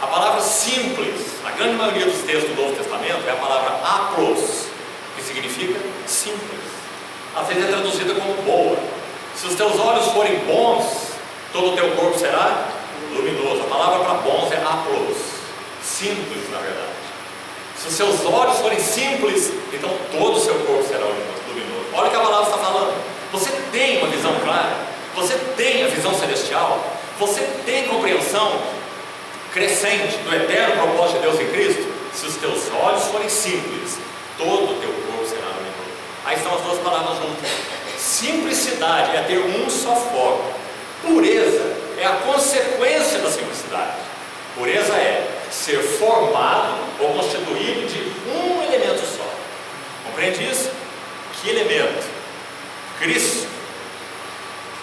A palavra simples, a grande maioria dos textos do Novo Testamento é a palavra aplos, que significa simples. Às vezes é traduzida como boa. Se os teus olhos forem bons, todo o teu corpo será luminoso. A palavra para bons é aplos, simples na verdade. Se os seus olhos forem simples, então todo o seu corpo será luminoso. Olha o que a palavra está falando. Você tem uma visão clara, você tem a visão celestial, você tem compreensão crescente do eterno propósito de Deus em Cristo. Se os teus olhos forem simples, todo o teu corpo será luminoso. Aí estão as duas palavras juntas. Simplicidade é ter um só foco. Pureza é a consequência da simplicidade. Pureza é ser formado ou constituído de um elemento só. Compreende isso? Que elemento? Cristo.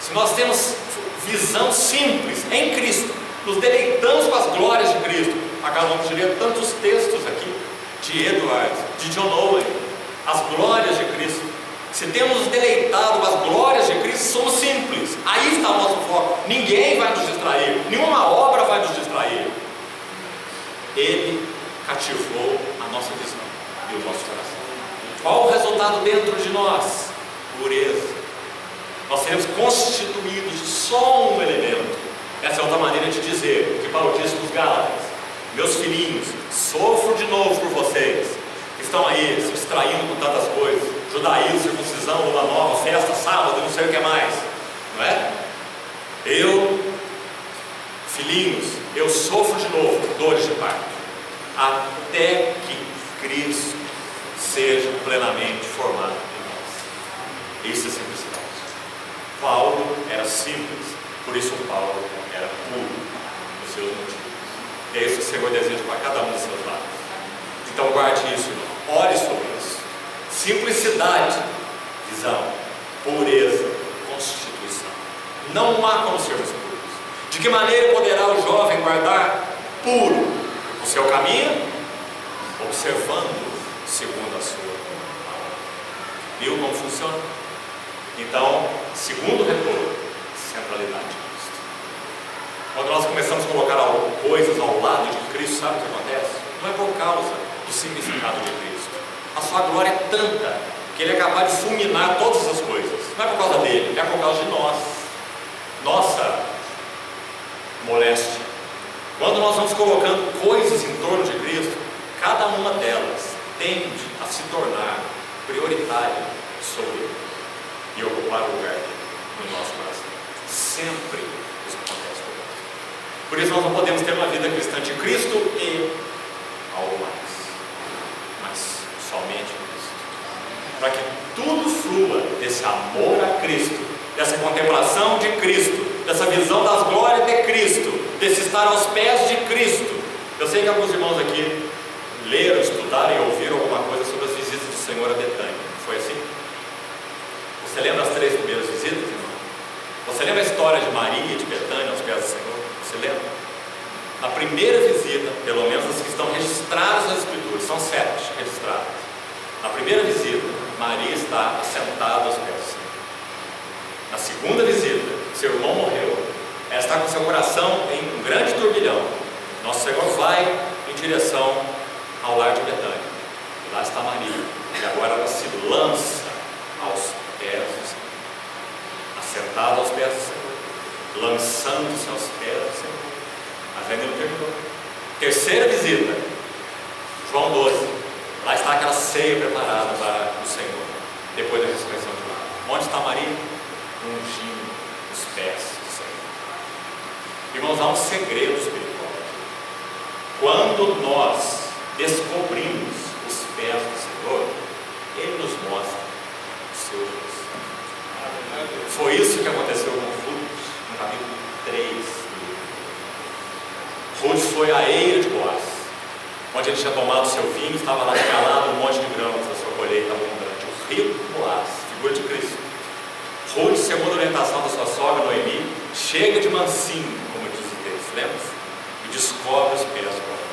Se nós temos visão simples em Cristo, nos deleitamos com as glórias de Cristo. Acabamos de ler tantos textos aqui de Edwards, de John Owen, as glórias de Cristo. Se temos nos deleitado com as glórias de Cristo, somos simples. Aí está o nosso foco. Ninguém vai nos distrair, nenhuma obra vai nos distrair. Ele cativou a nossa visão e o nosso coração. Qual o resultado dentro de nós? Pureza. Nós seremos constituídos de só um elemento. Essa é outra maneira de dizer o que Paulo disse nos Gálatas: meus filhinhos, sofro de novo por vocês, que estão aí se distraindo com tantas coisas, judaísmo, circuncisão, lua nova, festa, sábado, não sei o que mais, não é? Filhinhos, eu sofro de novo dores de parto, até que Cristo seja plenamente formado em nós. Isso é simplicidade. Paulo era simples, por isso Paulo era puro nos seus motivos. E é isso que o Senhor deseja para cada um dos seus lados. Então guarde isso, irmão. Ore sobre isso. Simplicidade, visão, pureza, constituição. Não há como sermos puros. De que maneira poderá o jovem guardar puro o seu caminho? Observando segundo a sua palavra. Viu como funciona? Então, segundo retorno, centralidade de Cristo. Quando nós começamos a colocar coisas ao lado de Cristo, sabe o que acontece? Não é por causa do significado de Cristo. A sua glória é tanta que Ele é capaz de fulminar todas as coisas. Não é por causa dele, é por causa de nós. Nossa moléstia. Quando nós vamos colocando coisas em torno de Cristo, cada uma delas tende a se tornar prioritária sobre Ele e ocupar o lugar no nosso coração. Sempre isso acontece conosco. Por isso nós não podemos ter uma vida cristã de Cristo e algo mais, mas somente Cristo. Para que tudo flua desse amor a Cristo, dessa contemplação de Cristo, dessa visão das glórias de Cristo, desse estar aos pés de Cristo. Eu sei que alguns irmãos aqui leram, estudaram e ouviram alguma coisa sobre as visitas do Senhor a Betânia. Foi assim? Você lembra as 3 primeiras visitas, irmão? Você lembra a história de Maria e de Betânia aos pés do Senhor? Você lembra? Na primeira visita, pelo menos as que estão registradas nas Escrituras, são 7 registradas. Na primeira visita, Maria está assentada aos pés do Senhor. Na segunda visita, seu irmão morreu, ela está com seu coração em um grande turbilhão. Nosso Senhor vai em direção ao lar de Betânia. E lá está Maria. E agora ela se lança aos pés do Senhor, assentada aos pés do Senhor, lançando-se aos pés do Senhor. Mas ainda não terminou. Terceira visita, João 12. Lá está aquela ceia preparada para o Senhor, depois da ressurreição de Lázaro. Onde está Maria? Ungindo os pés do Senhor. Irmãos, há um segredo espiritual. Quando nós descobrimos os pés do Senhor, Ele nos mostra o seu rosto. Foi isso que aconteceu com Ruth, no capítulo 3 do livro. Ruth foi a eira de Boaz, onde ele tinha tomado o seu vinho, estava lá escalado um monte de grãos da sua colheita abundante. O rico Boaz, figura de Cristo. Ruth, segundo a orientação da sua sogra Noemi, chega de mansinho, como diz o texto, lembra? E descobre os pés de Boaz.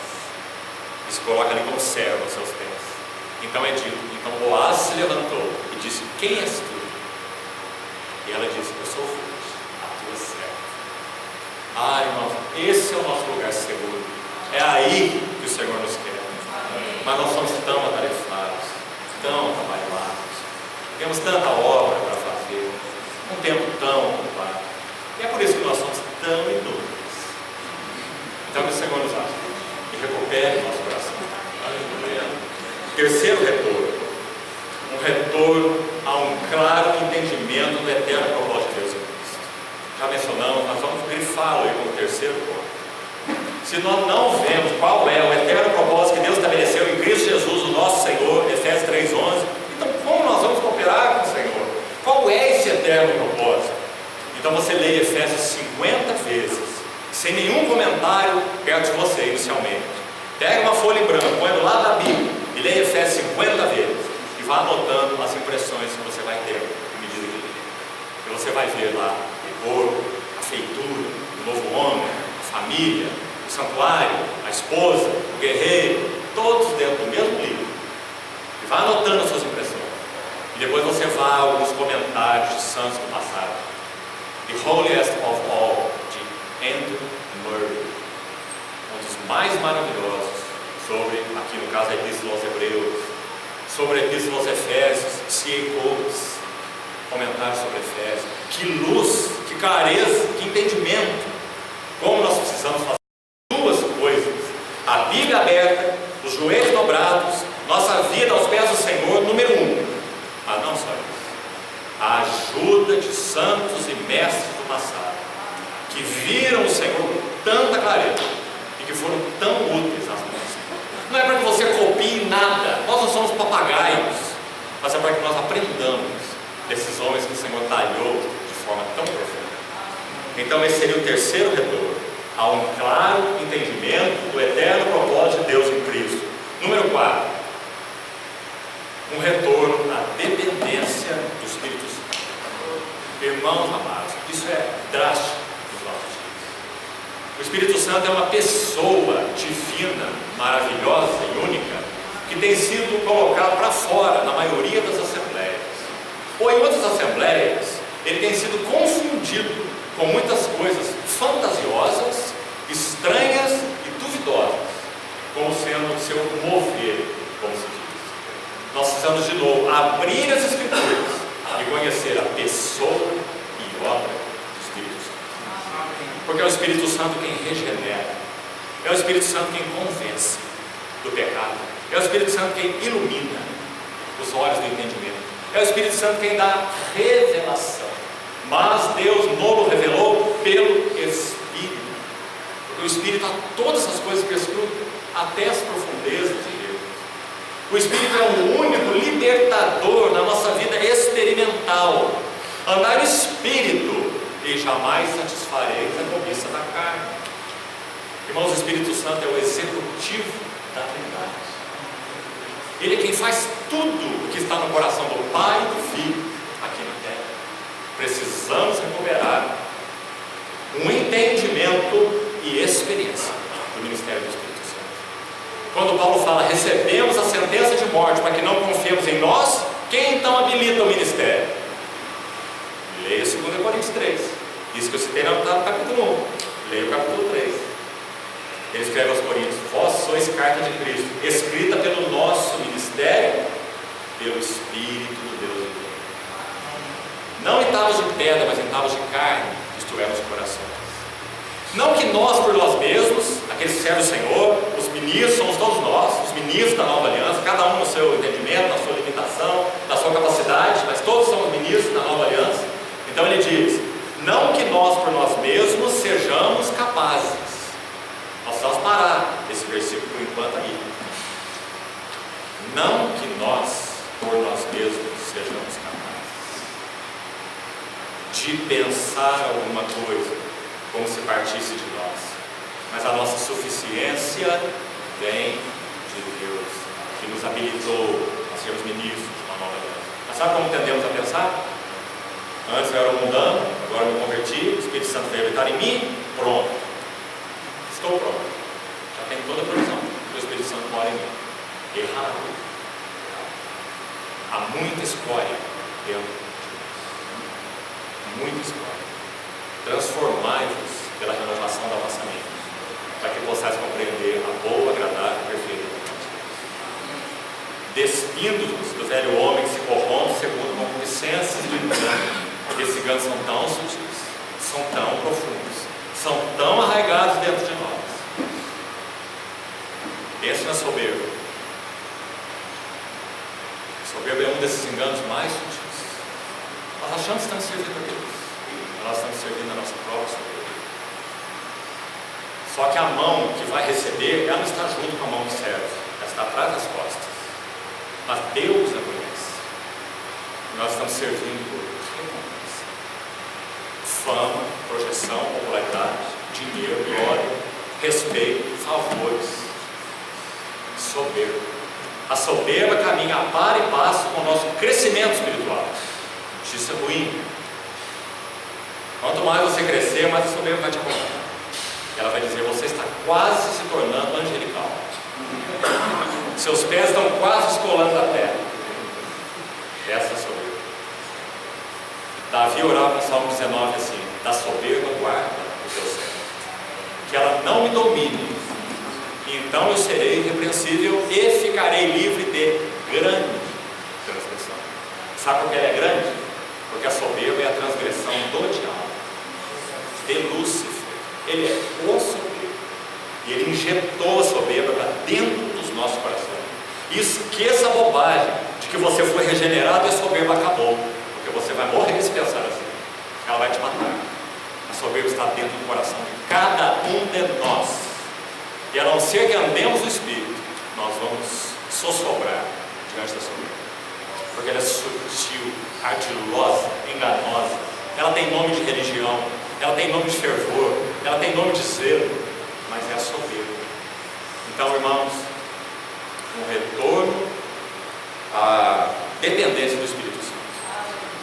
E se coloca ali como servo aos seus pés. Então é dito, então Boaz se levantou e disse: quem és tu? E ela disse: eu sou Ruth, a tua serva. Ah, irmãos, esse é o nosso lugar seguro. É aí que o Senhor nos quer. Mas nós somos tão atarefados, tão trabalhados, temos tanta obra para fazer, um tempo tão ocupado. E é por isso que nós somos tão inúteis. Então que o Senhor nos ajude e recupere nosso coração. Aleluia. Terceiro retorno. Um retorno a um claro entendimento do eterno propósito de Deus em Cristo. Já mencionamos, nós vamos grifá-lo aí como terceiro ponto. Se nós não vemos qual é o eterno propósito que Deus estabeleceu em Cristo Jesus, o nosso Senhor, Efésios 3:11, então como nós vamos cooperar com o Senhor? Qual é esse eterno propósito? Então você leia Efésios 50 vezes, sem nenhum comentário perto de você inicialmente. Pega uma folha em branco, põe do lado da Bíblia e leia Efésios 50 vezes e vá anotando as impressões que você vai ter à medida que lê. E você vai ver lá o corpo, a feitura, o novo homem, a família, o santuário, a esposa, o guerreiro, todos dentro do mesmo livro. E vá anotando as suas impressões. E depois você vá a alguns comentários de santos do passado. The holiest of all, de Andrew Murray, um dos mais maravilhosos sobre, aqui no caso a Epístola aos Hebreus, sobre a Epístola aos Efésios, C.A. Coates, comentários sobre Efésios. Que luz, que clareza, que entendimento, como nós precisamos fazer duas coisas: a Bíblia aberta, os joelhos dobrados, nossa vida aos pés do Senhor, número 1. Mas não só isso, a ajuda de santos e mestres do passado, que viram o Senhor com tanta clareza e que foram tão úteis às nossas. Não é para que você copie nada, nós não somos papagaios, mas é para que nós aprendamos desses homens que o Senhor talhou de forma tão profunda. Então esse seria o terceiro retorno, a um claro entendimento do eterno propósito de Deus em Cristo. Número 4, um retorno à dependência do Espírito Santo. Irmãos amados, isso é drástico nos nossos dias. O Espírito Santo é uma pessoa divina, maravilhosa e única, que tem sido colocado para fora na maioria das assembleias. Ou em outras assembleias, ele tem sido confundido com muitas coisas fantasiosas, estranhas e duvidosas, como sendo o seu mover, como se diz. Nós precisamos de novo abrir as Escrituras e conhecer a pessoa e obra do Espírito Santo. Porque é o Espírito Santo quem regenera, é o Espírito Santo quem convence do pecado, é o Espírito Santo quem ilumina os olhos do entendimento, é o Espírito Santo quem dá revelação. Mas Deus nos revelou pelo Espírito, porque o Espírito a todas as coisas perscruta, até as profundezas de Deus. O Espírito é o único libertador na nossa vida experimental. Andar no Espírito e jamais satisfareis a cobiça da carne. Irmãos, o Espírito Santo é o executivo da Trindade. Ele é quem faz tudo o que está no coração do Pai e do Filho aqui na terra. Precisamos recuperar um entendimento e experiência do ministério do Espírito Santo. Quando Paulo fala, recebemos a sentença de morte para que não confiemos em nós, quem então habilita o ministério? Leia 2 Coríntios 3. Isso que eu citei no capítulo 1. Leia o capítulo 3. Ele escreve aos Coríntios: vós sois carta de Cristo, escrita pelo nosso ministério, pelo Espírito do Deus vivo. Não em tábuas de pedra, mas em tábuas de carne, isto é, nos corações. Não que nós por nós mesmos, aqueles que servem o Senhor, os ministros, somos todos nós, os ministros da nova aliança, cada um no seu entendimento, na sua limitação, na sua capacidade, mas todos somos ministros da nova aliança. Então ele diz, não que nós por nós mesmos sejamos capazes. Nós precisamos parar esse versículo por enquanto aí. Não que nós por nós mesmos sejamos capazes de pensar alguma coisa como se partisse de nós, mas a nossa suficiência vem de Deus, que nos habilitou a sermos ministros de uma nova aliança. Mas sabe como tendemos a pensar? Antes eu era um mundano, agora eu me converti, o Espírito Santo veio habitar em mim, pronto, estou pronto, já tenho toda a provisão, o Espírito Santo mora em mim. Errado. Há muita escória dentro de nós, muita escória. Transformai-vos pela renovação da vossa mente, para que possais compreender a vindos do velho homem que se corrompe segundo concupiscências do engano. Esses enganos são tão sutis, são tão profundos, são tão arraigados dentro de nós. Pense na soberba. A soberba é um desses enganos mais sutis. Nós achamos que estamos servindo a Deus, mas nós estamos servindo a nossa própria soberba. Só que a mão que vai receber, ela não está junto com a mão que serve, ela está atrás das costas. Mas Deus a conhece. Nós estamos servindo por recompensa, fama, projeção, popularidade, dinheiro, glória, respeito, favores. Soberba. A soberba caminha a par e passo com o nosso crescimento espiritual. Isso é ruim. Quanto mais você crescer, mais a soberba vai te acompanhar. Ela vai dizer: você está quase se tornando angelical. Seus pés estão quase escolando da terra. Essa é a soberba. Davi orava no Salmo 19 assim: da soberba guarda o teu servo, que ela não me domine, então eu serei irrepreensível e ficarei livre de grande transgressão. Sabe por que ela é grande? Porque a soberba é a transgressão do diabo, de Lúcifer. Ele é o soberbo, e ele injetou a soberba para dentro dos nossos corações. E esqueça a bobagem de que você foi regenerado e a soberba acabou, porque você vai morrer se pensar assim. Ela vai te matar. A soberba está dentro do coração de cada um de nós, e a não ser que andemos no Espírito, nós vamos sossobrar diante da soberba, porque ela é sutil, ardilosa, enganosa. Ela tem nome de religião, ela tem nome de fervor, ela tem nome de zelo, mas é a soberba. Então, irmãos, um retorno à dependência do Espírito Santo.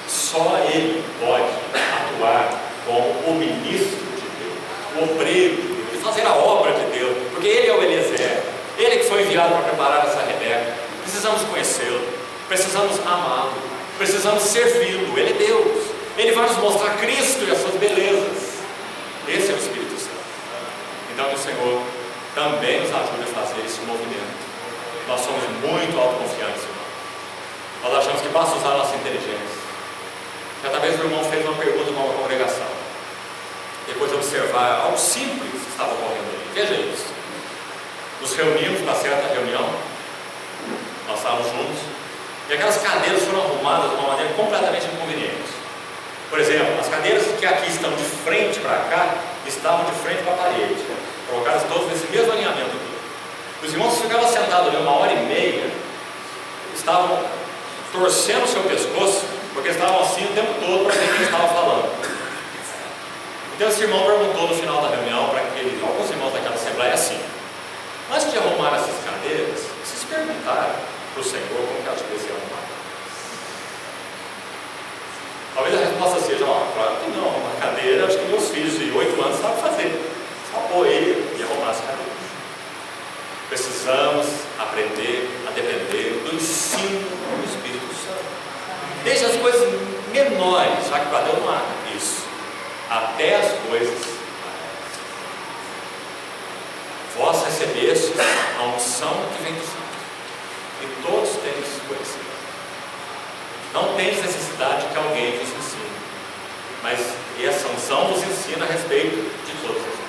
Só Ele pode atuar como o ministro de Deus, o obreiro de Deus, e fazer a obra de Deus, porque Ele é o Eliezer, Ele que foi enviado para preparar essa Rebeca. Precisamos conhecê-lo, precisamos amá-lo, precisamos servi-lo. Ele é Deus, Ele vai nos mostrar Cristo e as suas belezas. Esse é o Espírito Santo. Então que o Senhor também nos ajude a fazer esse movimento. Nós somos muito autoconfiantes, irmão. Nós achamos que basta usar a nossa inteligência. Certa vez o irmão fez uma pergunta para uma congregação, depois de observar algo simples que estava ocorrendo ali. Veja isso. Nos reunimos para certa reunião, nós estávamos juntos, e aquelas cadeiras foram arrumadas de uma maneira completamente inconveniente. Por exemplo, as cadeiras que aqui estão de frente para cá, estavam de frente para a parede, colocadas todas nesse mesmo alinhamento aqui. Os irmãos ficavam sentados ali 1h30, estavam torcendo o seu pescoço, porque estavam assim o tempo todo para ver quem estava falando. Então esse irmão perguntou no final da reunião para alguns irmãos daquela assembleia assim: antes de arrumar essas cadeiras, vocês perguntaram para o Senhor como que elas deveriam ser arrumadas? Talvez a resposta seja: claro que não, uma cadeira, acho que meus filhos de 8 anos sabem fazer, só pôr ele e arrumar as cadeiras. Precisamos aprender a depender do ensino do Espírito Santo, desde as coisas menores, já que para Deus não há isso, até as coisas maiores. Vós recebestes a unção que vem do Santo, e todos temos conhecimento. Não tens necessidade que alguém vos ensine, mas essa unção vos ensina a respeito de todas as coisas.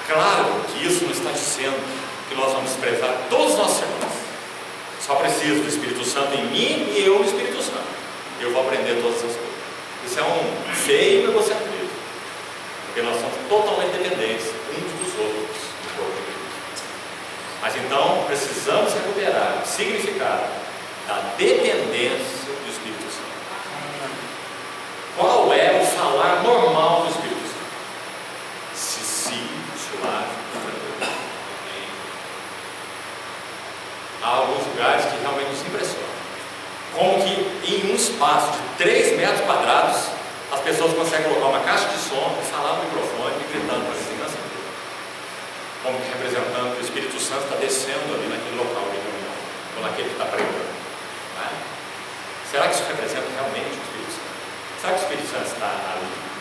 Claro que isso não está dizendo que nós vamos desprezar todos os nossos irmãos. Só preciso do Espírito Santo em mim e eu no Espírito Santo. Eu vou aprender todas as coisas. Isso é um feio egocentrismo, porque nós somos totalmente dependentes uns dos outros no corpo de Cristo. Mas então precisamos recuperar o significado da dependência do Espírito Santo. Qual é o falar normal do Espírito Santo? Suave, tranquilo. Há alguns lugares que realmente nos impressionam, como que em um espaço de 3 metros quadrados as pessoas conseguem colocar uma caixa de som e falar no microfone e gritando para a vizinhança inteira, como que representando que o Espírito Santo está descendo ali naquele local de reunião, ou naquele que está pregando, não é? Será que isso representa realmente o Espírito Santo? Será que o Espírito Santo está ali?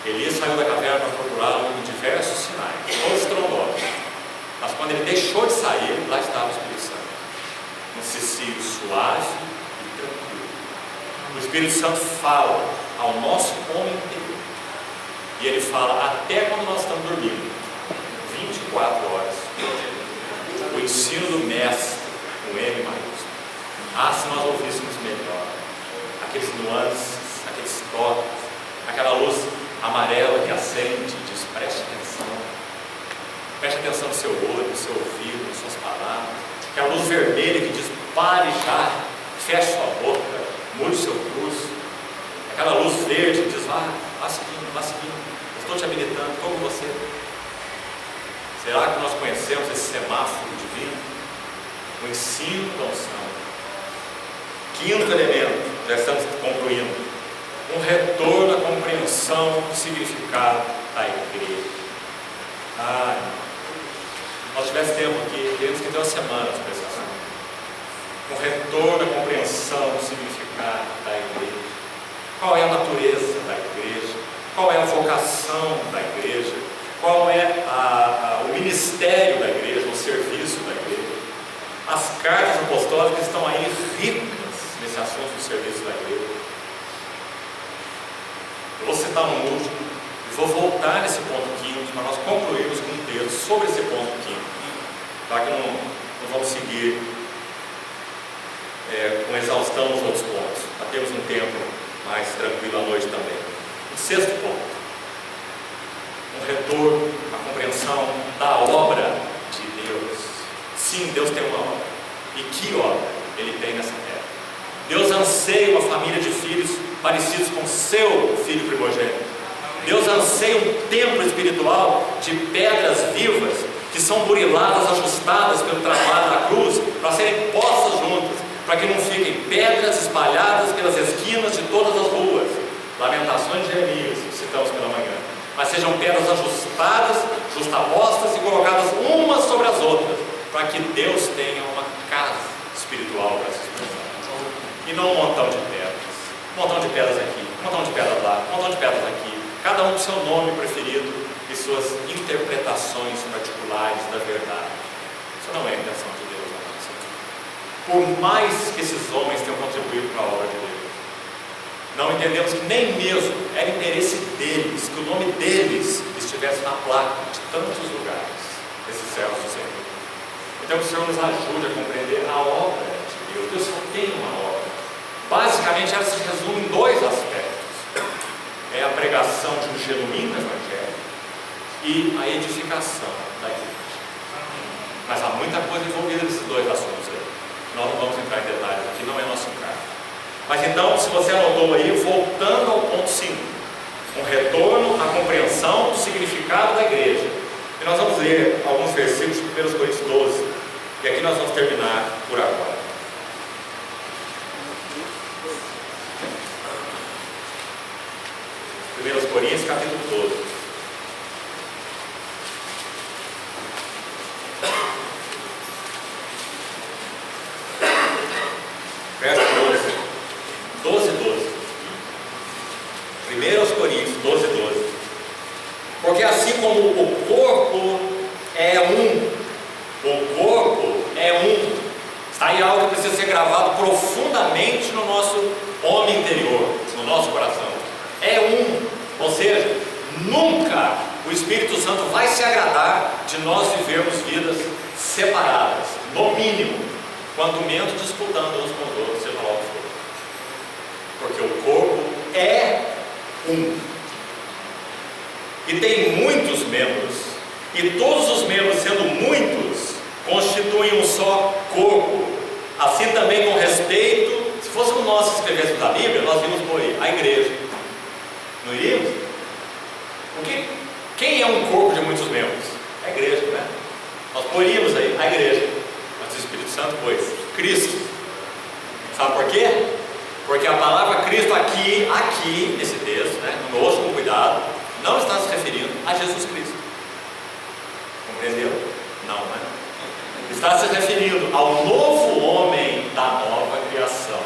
Elias saiu da caverna para procurá-lo em diversos sinais, todos estrondosos, Mas quando ele deixou de sair, lá estava o Espírito Santo. Um cicio suave e tranquilo. O Espírito Santo fala ao nosso homem interior. E ele fala até quando nós estamos dormindo. 24 horas. O ensino do mestre, com M maiúsculo. Se nós ouvíssemos melhor. Aqueles nuances, aqueles toques, aquela luz amarela que acende e diz: preste atenção. Preste atenção no seu olho, no seu ouvido, nas suas palavras. Aquela luz vermelha que diz: pare já, feche sua boca, mude o seu pulso. Aquela luz verde que diz: vá seguindo, vá seguindo. Eu estou te habilitando, estou com você. Será que nós conhecemos esse semáforo divino? O ensino da unção. Quinto elemento, já estamos concluindo: um retorno à compreensão do significado da igreja. Nós tivesse tempo aqui, queremos que tenha uma semana sobre esse assunto. Um retorno à compreensão do significado da igreja. Qual é a natureza da igreja? Qual é a vocação da igreja? Qual é o ministério da igreja, o serviço da igreja? As cartas apostólicas estão aí ricas nesse assunto do serviço da igreja. Eu vou citar um último e vou voltar nesse ponto quinto para nós concluirmos com um texto sobre esse ponto quinto, para que não vamos seguir com exaustão nos outros pontos, para termos um tempo mais tranquilo à noite também. O sexto ponto: um retorno à compreensão da obra de Deus. Sim, Deus tem uma obra. E que obra Ele tem nessa terra? Deus anseia uma família de filhos parecidos com seu filho primogênito. Deus anseia um templo espiritual de pedras vivas que são buriladas, ajustadas pelo trabalho da cruz, para serem postas juntas, para que não fiquem pedras espalhadas pelas esquinas de todas as ruas. Lamentações de Jeremias, que citamos pela manhã. Mas sejam pedras ajustadas, justapostas e colocadas umas sobre as outras, para que Deus tenha uma casa espiritual para se expressar. E não um montão de pedras. Um montão de pedras aqui, um montão de pedras lá, um montão de pedras aqui, cada um com seu nome preferido e suas interpretações particulares da verdade. Isso não é a intenção de Deus, amados. Por mais que esses homens tenham contribuído para a obra de Deus, não entendemos que nem mesmo era interesse deles que o nome deles estivesse na placa de tantos lugares, esses servos do Senhor. Então que o Senhor nos ajude a compreender a obra de Deus. Deus só tem uma obra. Basicamente ela se resume em dois aspectos: é a pregação de um genuíno evangelho e a edificação da igreja. Mas há muita coisa envolvida nesses dois assuntos aí. Nós não vamos entrar em detalhes aqui, não é nosso encargo. Mas então, se você anotou aí, voltando ao ponto 5, um retorno à compreensão do significado da igreja. E nós vamos ler alguns versículos de 1 Coríntios 12, e aqui nós vamos terminar por agora. 1 Coríntios capítulo 12. Verso 12. 1 Coríntios 12, 12. Porque assim como o corpo é um, está aí algo que precisa ser gravado profundamente no nosso homem interior, no nosso coração. É um, ou seja, nunca o Espírito Santo vai se agradar de nós vivermos vidas separadas, no mínimo, quanto menos disputando uns com os outros, seja lá o que for. Porque o corpo é um, e tem muitos membros, e todos os membros, sendo muitos, constituem um só corpo. Assim também com respeito, se fôssemos nós que escrevêssemos a Bíblia, nós iríamos por aí, a igreja. Não iríamos? Porque quem é um corpo de muitos membros? A igreja, né? Nós poríamos aí, a igreja. Mas o Espírito Santo pôs Cristo. Sabe por quê? Porque a palavra Cristo aqui nesse texto, né, no ouço com cuidado, não está se referindo a Jesus Cristo. Compreendeu? Não, né? Está se referindo ao novo homem da nova criação,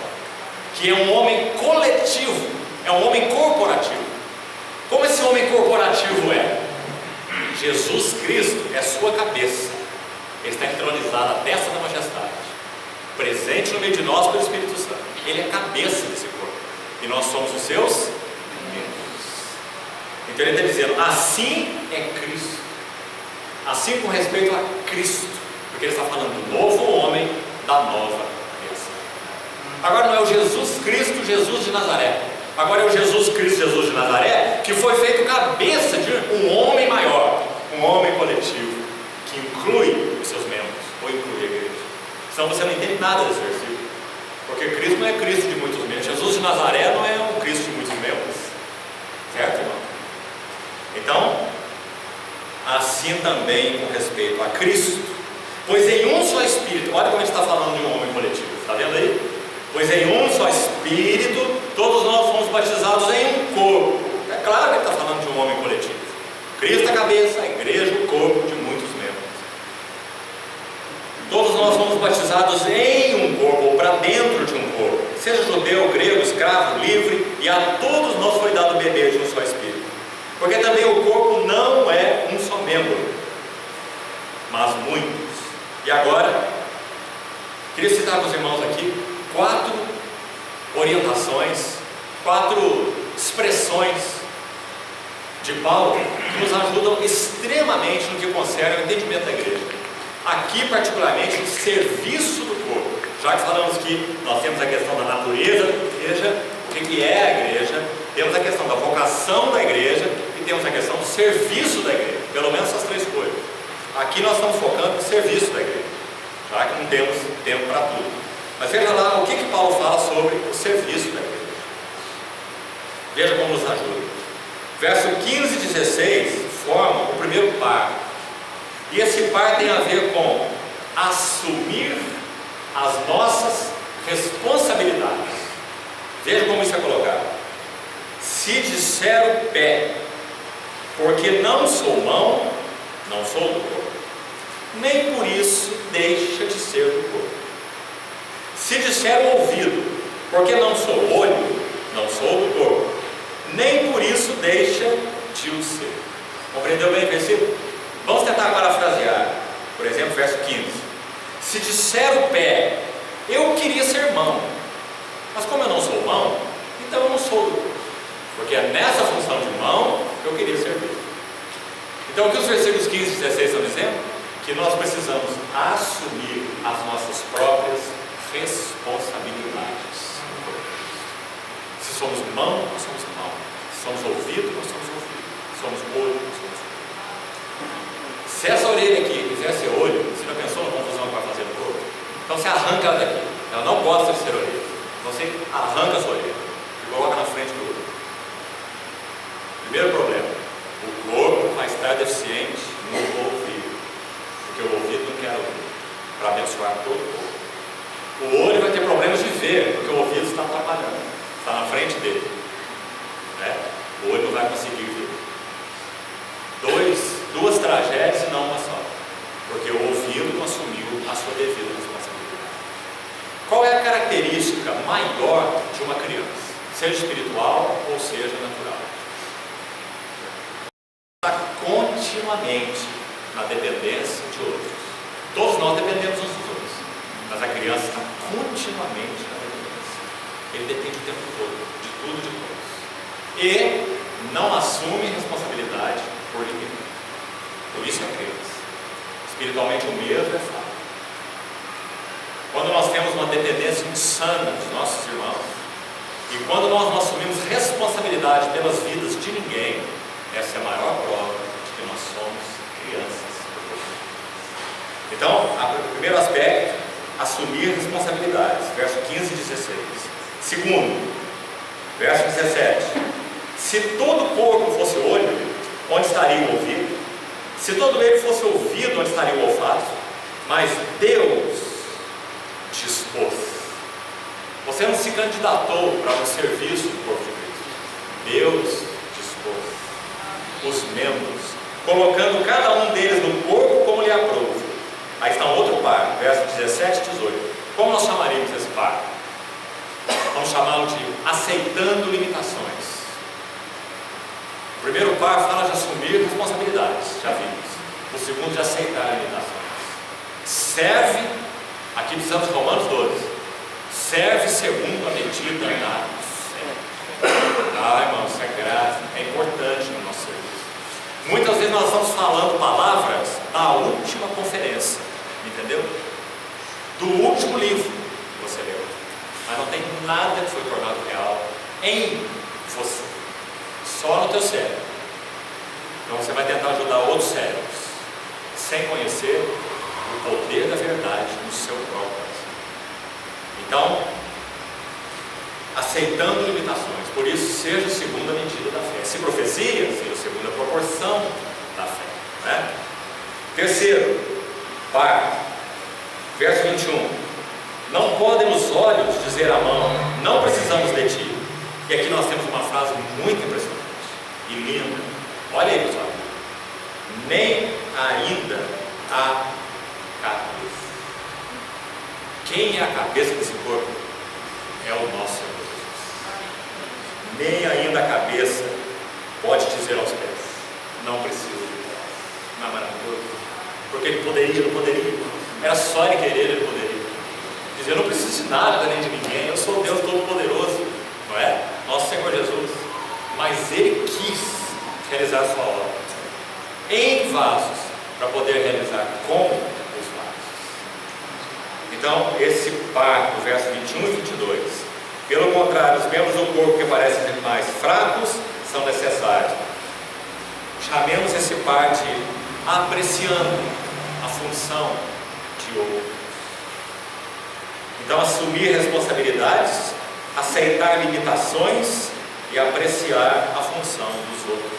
que é um homem coletivo, é um homem corporativo. Como esse homem corporativo é? Jesus Cristo é sua cabeça, Ele está entronizado à destra da majestade, presente no meio de nós pelo Espírito Santo. Ele é a cabeça desse corpo, e nós somos os seus membros. Então ele está dizendo, assim é Cristo, assim com respeito a Cristo, porque ele está falando do novo homem, da nova criação. Agora não é o Jesus Cristo, Jesus de Nazaré. Agora é o Jesus Cristo, Jesus de Nazaré, que foi feito cabeça de um homem maior, um homem coletivo, que inclui os seus membros, ou inclui a igreja. Senão você não entende nada desse versículo, porque Cristo não é Cristo de muitos membros. Jesus de Nazaré não é um Cristo de muitos membros, certo, irmão? Então, assim também com respeito a Cristo, pois em um só Espírito, olha como a gente está falando de um homem coletivo, está vendo aí? Pois em um só Espírito, todos nós fomos batizados em um corpo. É claro que ele está falando de um homem coletivo. Cristo é a cabeça, a igreja o corpo de muitos membros. Todos nós fomos batizados em um corpo, ou para dentro de um corpo, seja judeu, grego, escravo, livre, e a todos nós foi dado beber de um só Espírito. Porque também o corpo não é um só membro, mas muitos. E agora, queria citar para os irmãos aqui 4 orientações, 4 expressões de Paulo que nos ajudam extremamente no que concerne ao entendimento da igreja. Aqui, particularmente, o serviço do corpo. Já que falamos que nós temos a questão da natureza da igreja, o que é a igreja, temos a questão da vocação da igreja e temos a questão do serviço da igreja. Pelo menos essas 3 coisas. Aqui nós estamos focando no serviço da igreja, já que não temos tempo para tudo. Mas veja lá o que Paulo fala sobre o serviço da igreja. Veja como nos ajuda. Verso 15 e 16 formam o primeiro par. E esse par tem a ver com assumir as nossas responsabilidades. Veja como isso é colocado. Se disser o pé, porque não sou mão, não sou do corpo, nem por isso deixa de ser do corpo. Se disser o ouvido, porque não sou olho, não sou do corpo, nem por isso deixa de o ser. Compreendeu bem o versículo? Vamos tentar parafrasear. Por exemplo, verso 15. Se disser o pé, eu queria ser mão, mas como eu não sou mão, então eu não sou do corpo, porque é nessa função de mão que eu queria servir. Então o que os versículos 15 e 16 estão dizendo? Que nós precisamos assumir as nossas próprias responsabilidades. Se somos mão, nós somos mão. Se somos ouvido, nós somos ouvido. Se somos olho, nós somos olho. Se essa orelha aqui quiser ser olho, você já pensou na confusão que vai fazer no corpo? Então você arranca ela daqui. Ela não gosta de ser orelha. Então você arranca a sua orelha e coloca na frente do olho. Primeiro problema: o corpo vai estar deficiente no ouvido, porque o ouvido não quer ouvir, para abençoar todo o corpo. O olho vai ter problemas de ver, porque o ouvido está atrapalhando, está na frente dele, né? O olho não vai conseguir ver. Duas tragédias e não uma só, porque o ouvido não assumiu a sua devida responsabilidade. Qual é a característica maior de uma criança, seja espiritual ou seja natural? Está continuamente na dependência de outros. Todos nós dependemos uns dos outros, mas a criança está continuamente na dependência. Ele depende o tempo todo, de tudo e de todos, e não assume responsabilidade por ninguém. Por isso é criança. Espiritualmente o mesmo é fato. Quando nós temos uma dependência insana dos nossos irmãos, e quando nós não assumimos responsabilidade pelas vidas de ninguém, essa é a maior prova de que nós somos crianças. Então, o primeiro aspecto, assumir responsabilidades, verso 15 e 16. Segundo, verso 17. Se todo o corpo fosse olho, onde estaria o ouvido? Se todo ele fosse ouvido, onde estaria o olfato? Mas Deus dispôs. Você não se candidatou para um serviço do corpo de Cristo. Deus dispôs os membros, colocando cada um deles no corpo como lhe aprouve. Aí está um outro par, verso 17 e 18. Como nós chamaríamos esse par? Vamos chamá-lo de aceitando limitações. O primeiro par fala de assumir responsabilidades, já vimos. O segundo, de aceitar limitações. serve, aqui precisamos de Romanos 12, serve segundo a medida da fé. Irmão, isso é graça, é importante no nosso serviço. Muitas vezes nós estamos falando palavras da última conferência, entendeu? Do último livro que você leu, mas não tem nada que foi tornado real em você, só no teu cérebro. Então você vai tentar ajudar outros cérebros, sem conhecer o poder da verdade no seu próprio coração. Então, aceitando limitações, por isso seja segundo a medida da fé. Se profecia, seja segundo a proporção da fé, né? Terceiro, verso 21. Não podem os olhos dizer à mão, não precisamos de ti. E aqui nós temos uma frase muito impressionante e linda. Olha aí, pessoal. Nem ainda a cabeça. Quem é a cabeça desse corpo? É o nosso Senhor Jesus. Nem ainda a cabeça pode dizer aos pés, não preciso de vós. Não é maravilhoso? Porque ele poderia, não poderia. Era só ele querer, ele poderia dizer, eu não preciso de nada nem de ninguém, eu sou o Deus Todo-Poderoso, não é? Nosso Senhor Jesus. Mas ele quis realizar a sua obra em vasos, para poder realizar com os vasos. Então, esse par do verso 21 e 22. Pelo contrário, os membros do corpo que parecem mais fracos são necessários. Chamemos esse par de apreciando a função de outros. Então, assumir responsabilidades, aceitar limitações e apreciar a função dos outros.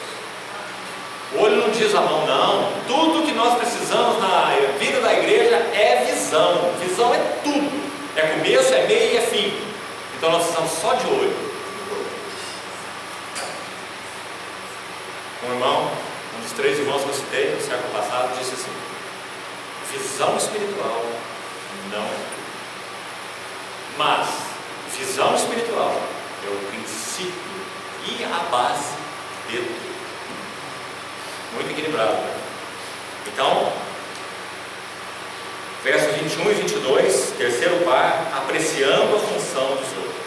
O olho não diz a mão, não. Tudo que nós precisamos na vida da igreja é visão. Visão é tudo. É começo, é meio e é fim. Então nós precisamos só de olho. Um irmão, um dos 3 irmãos que eu citei no século passado, disse assim: visão espiritual não é tudo. Mas visão espiritual é o princípio e a base de tudo. Muito equilibrado, né? Então, versos 21 e 22, terceiro par, apreciando a função dos outros.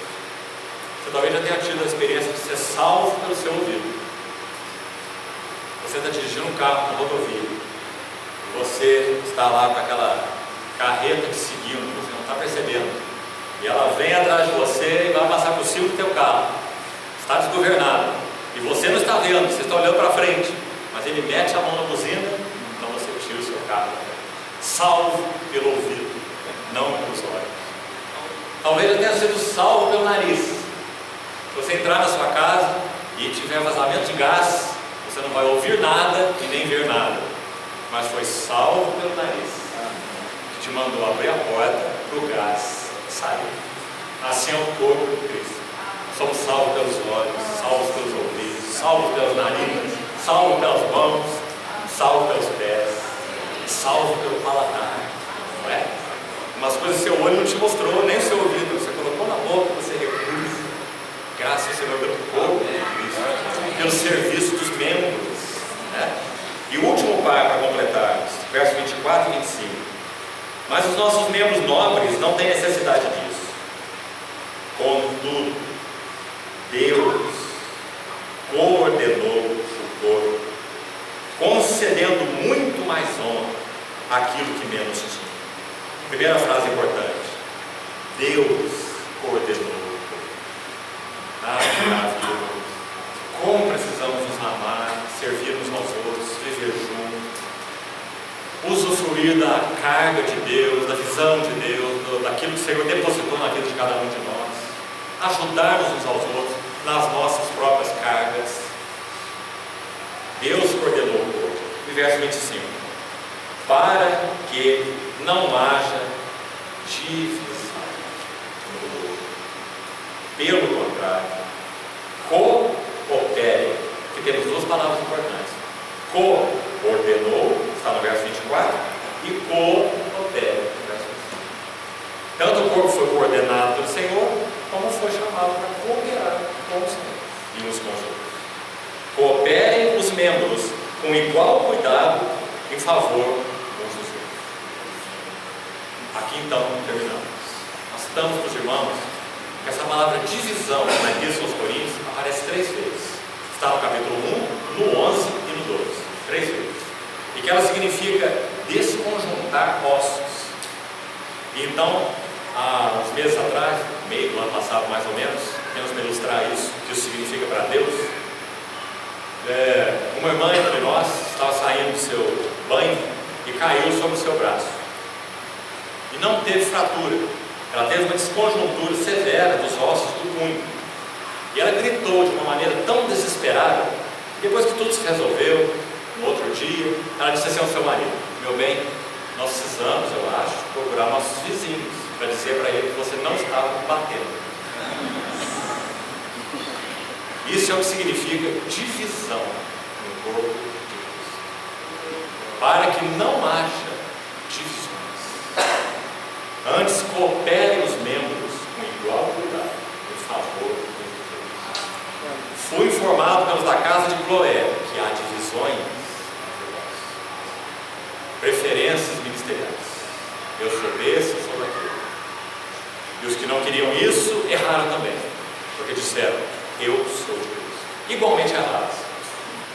Você talvez já tenha tido a experiência de ser salvo pelo seu ouvido. Você está dirigindo um carro na rodovia e você está lá com aquela carreta te seguindo, você não está percebendo, e ela vem atrás de você e vai passar por cima do teu carro. Está desgovernado e você não está vendo, você está olhando para frente, mas ele mete a mão na buzina, então você tira o seu carro. Salvo pelo ouvido, não pelos olhos. Talvez já tenha sido salvo pelo nariz. Se você entrar na sua casa e tiver vazamento de gás, você não vai ouvir nada e nem ver nada, mas foi salvo pelo nariz, que te mandou abrir a porta para o gás sair. Assim é o corpo de Cristo. Somos salvos pelos olhos, salvos pelos ouvidos, salvos pelas narinas, salvo pelas mãos, salvo pelos pés, salvo pelo paladar, não é? Umas coisas seu olho não te mostrou, nem o seu ouvido, você colocou na boca, você repulsa. Graças ao Senhor pelo corpo de Cristo, pelo serviço dos membros, né? E o último par para completarmos, versos 24 e 25. Mas os nossos membros nobres não têm necessidade disso. Contudo, Deus coordenou o corpo, concedendo muito mais honra àquilo que menos tinha. Primeira frase importante: Deus coordenou o corpo. Que maravilha! Como precisamos nos amar, servir uns aos outros, viver juntos, usufruir da carga de Deus, da visão de Deus, daquilo que o Senhor depositou na vida de cada um de nós, ajudarmos uns aos outros nas nossas próprias cargas. Deus coordenou o corpo. E verso 25: para que não haja divisão no corpo. Pelo contrário, coopere, que temos duas palavras importantes: coordenou, está no verso 24, e coopere, no verso 25. Tanto o corpo foi coordenado pelo Senhor, como foi chamado para cooperar com o Senhor e uns com os outros. Cooperem os membros com igual cuidado em favor uns dos outros. Aqui então terminamos. Nós estamos com os irmãos que essa palavra divisão na Epístola aos Coríntios aparece 3 vezes. Está no capítulo 1, no 11 e no 12. 3 vezes. E que ela significa desconjuntar ossos. E então, há uns meses atrás, meio do ano passado mais ou menos, temos para ilustrar isso, o que isso significa para Deus. Uma irmã entre nós estava saindo do seu banho e caiu sobre o seu braço. E não teve fratura, ela teve uma desconjuntura severa dos ossos do punho. E ela gritou de uma maneira tão desesperada, que depois que tudo se resolveu, no outro dia, ela disse assim ao seu marido: meu bem, nós precisamos, eu acho, procurar nossos vizinhos para dizer para ele que você não estava batendo. Isso é o que significa divisão no corpo de Cristo, para que não haja divisões. Antes, cooperem os membros com igual cuidado em favor do outro. Fui informado pelos da casa de Cloé que há divisões entre nós, preferências ministeriais. Eu sou desse, eu sou daquele. E os que não queriam isso erraram também, porque disseram: eu sou de Cristo. Igualmente errados,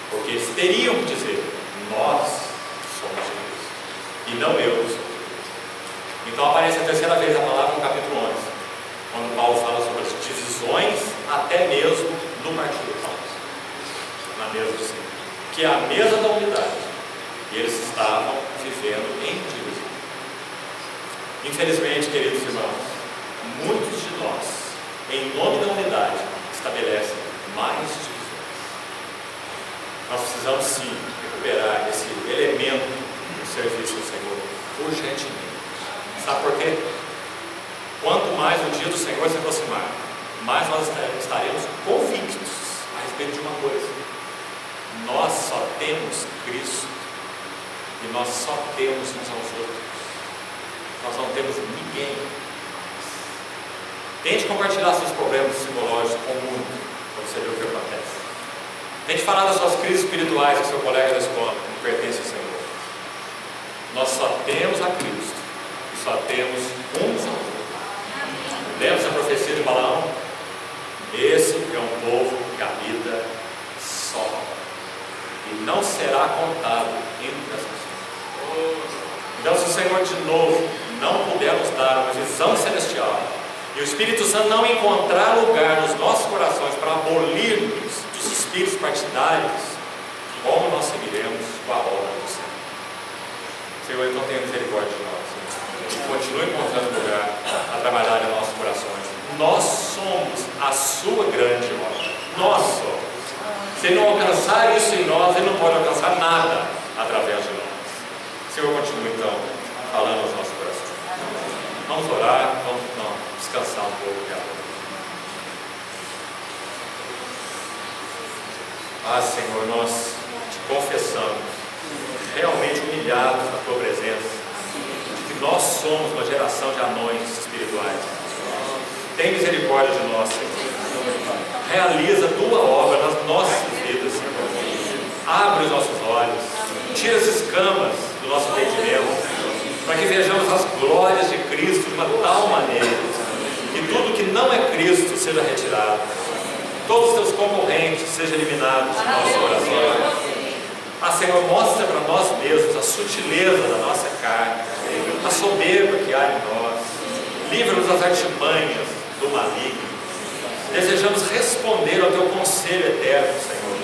porque eles teriam que dizer: nós somos de Cristo, e não eu sou de Cristo. Então aparece a terceira vez a palavra no capítulo 11, quando Paulo fala sobre as divisões, até mesmo no partido de Paulo, na mesa do Senhor, que é a mesa da unidade, e eles estavam vivendo em divisão. Infelizmente, queridos irmãos, muitos de nós, em nome da unidade, estabelecem mais divisões. Nós precisamos sim recuperar esse elemento do serviço do Senhor urgentemente. Sabe por quê? Quanto mais o dia do Senhor se aproximar, mais nós estaremos convictos a respeito de uma coisa: nós só temos Cristo, e nós só temos uns aos outros. Nós não temos ninguém. Tente compartilhar seus problemas psicológicos com o mundo, para você ver o que acontece. Tente falar das suas crises espirituais com seu colega da escola, que não pertence ao Senhor. Nós só temos a Cristo, e só temos uns aos outros. Lembra-se a profecia de Balaão? Esse é um povo que habita só, e não será contado entre as nações. Então, se o Senhor de novo não puder nos dar uma visão celestial, e o Espírito Santo não encontrar lugar nos nossos corações para abolir-nos dos espíritos partidários, como nós seguiremos com a obra do Senhor? Senhor, então tenha misericórdia de nós, e continue encontrando lugar a trabalhar em nossos corações. Nós somos a sua grande obra. Nós somos. Se Ele não alcançar isso em nós, Ele não pode alcançar nada através de nós. Senhor, continue então falando aos nossos corações. Vamos orar, vamos descansar um pouco aqui agora. Senhor, nós te confessamos, realmente humilhados na tua presença, de que nós somos uma geração de anões espirituais. Tem misericórdia de nós, Senhor. Realiza a tua obra nas nossas vidas, Senhor. Abre os nossos olhos, tira as escamas do nosso entendimento, para que vejamos as glórias de Cristo de uma tal maneira que tudo que não é Cristo seja retirado, todos os teus concorrentes sejam eliminados do nosso coração. Senhor, mostra para nós mesmos a sutileza da nossa carne, a soberba que há em nós. Livra-nos das artimanhas do maligno. Desejamos responder ao teu conselho eterno, Senhor.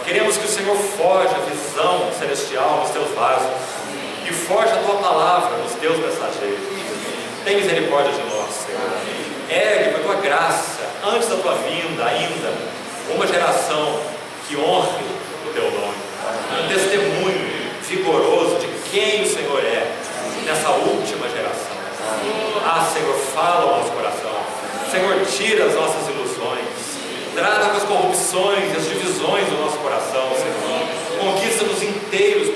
Queremos que o Senhor forje a visão celestial nos teus vasos e forje a tua palavra nos teus mensageiros. Tem misericórdia de nós, Senhor. Ergue com a tua graça, antes da tua vinda ainda, uma geração que honre o teu nome, um testemunho vigoroso de quem o Senhor é nessa última geração. Senhor, fala ao nosso coração. Senhor, tira as nossas ilusões, trata com as corrupções e as divisões do nosso coração, Senhor. Conquista-nos inteiros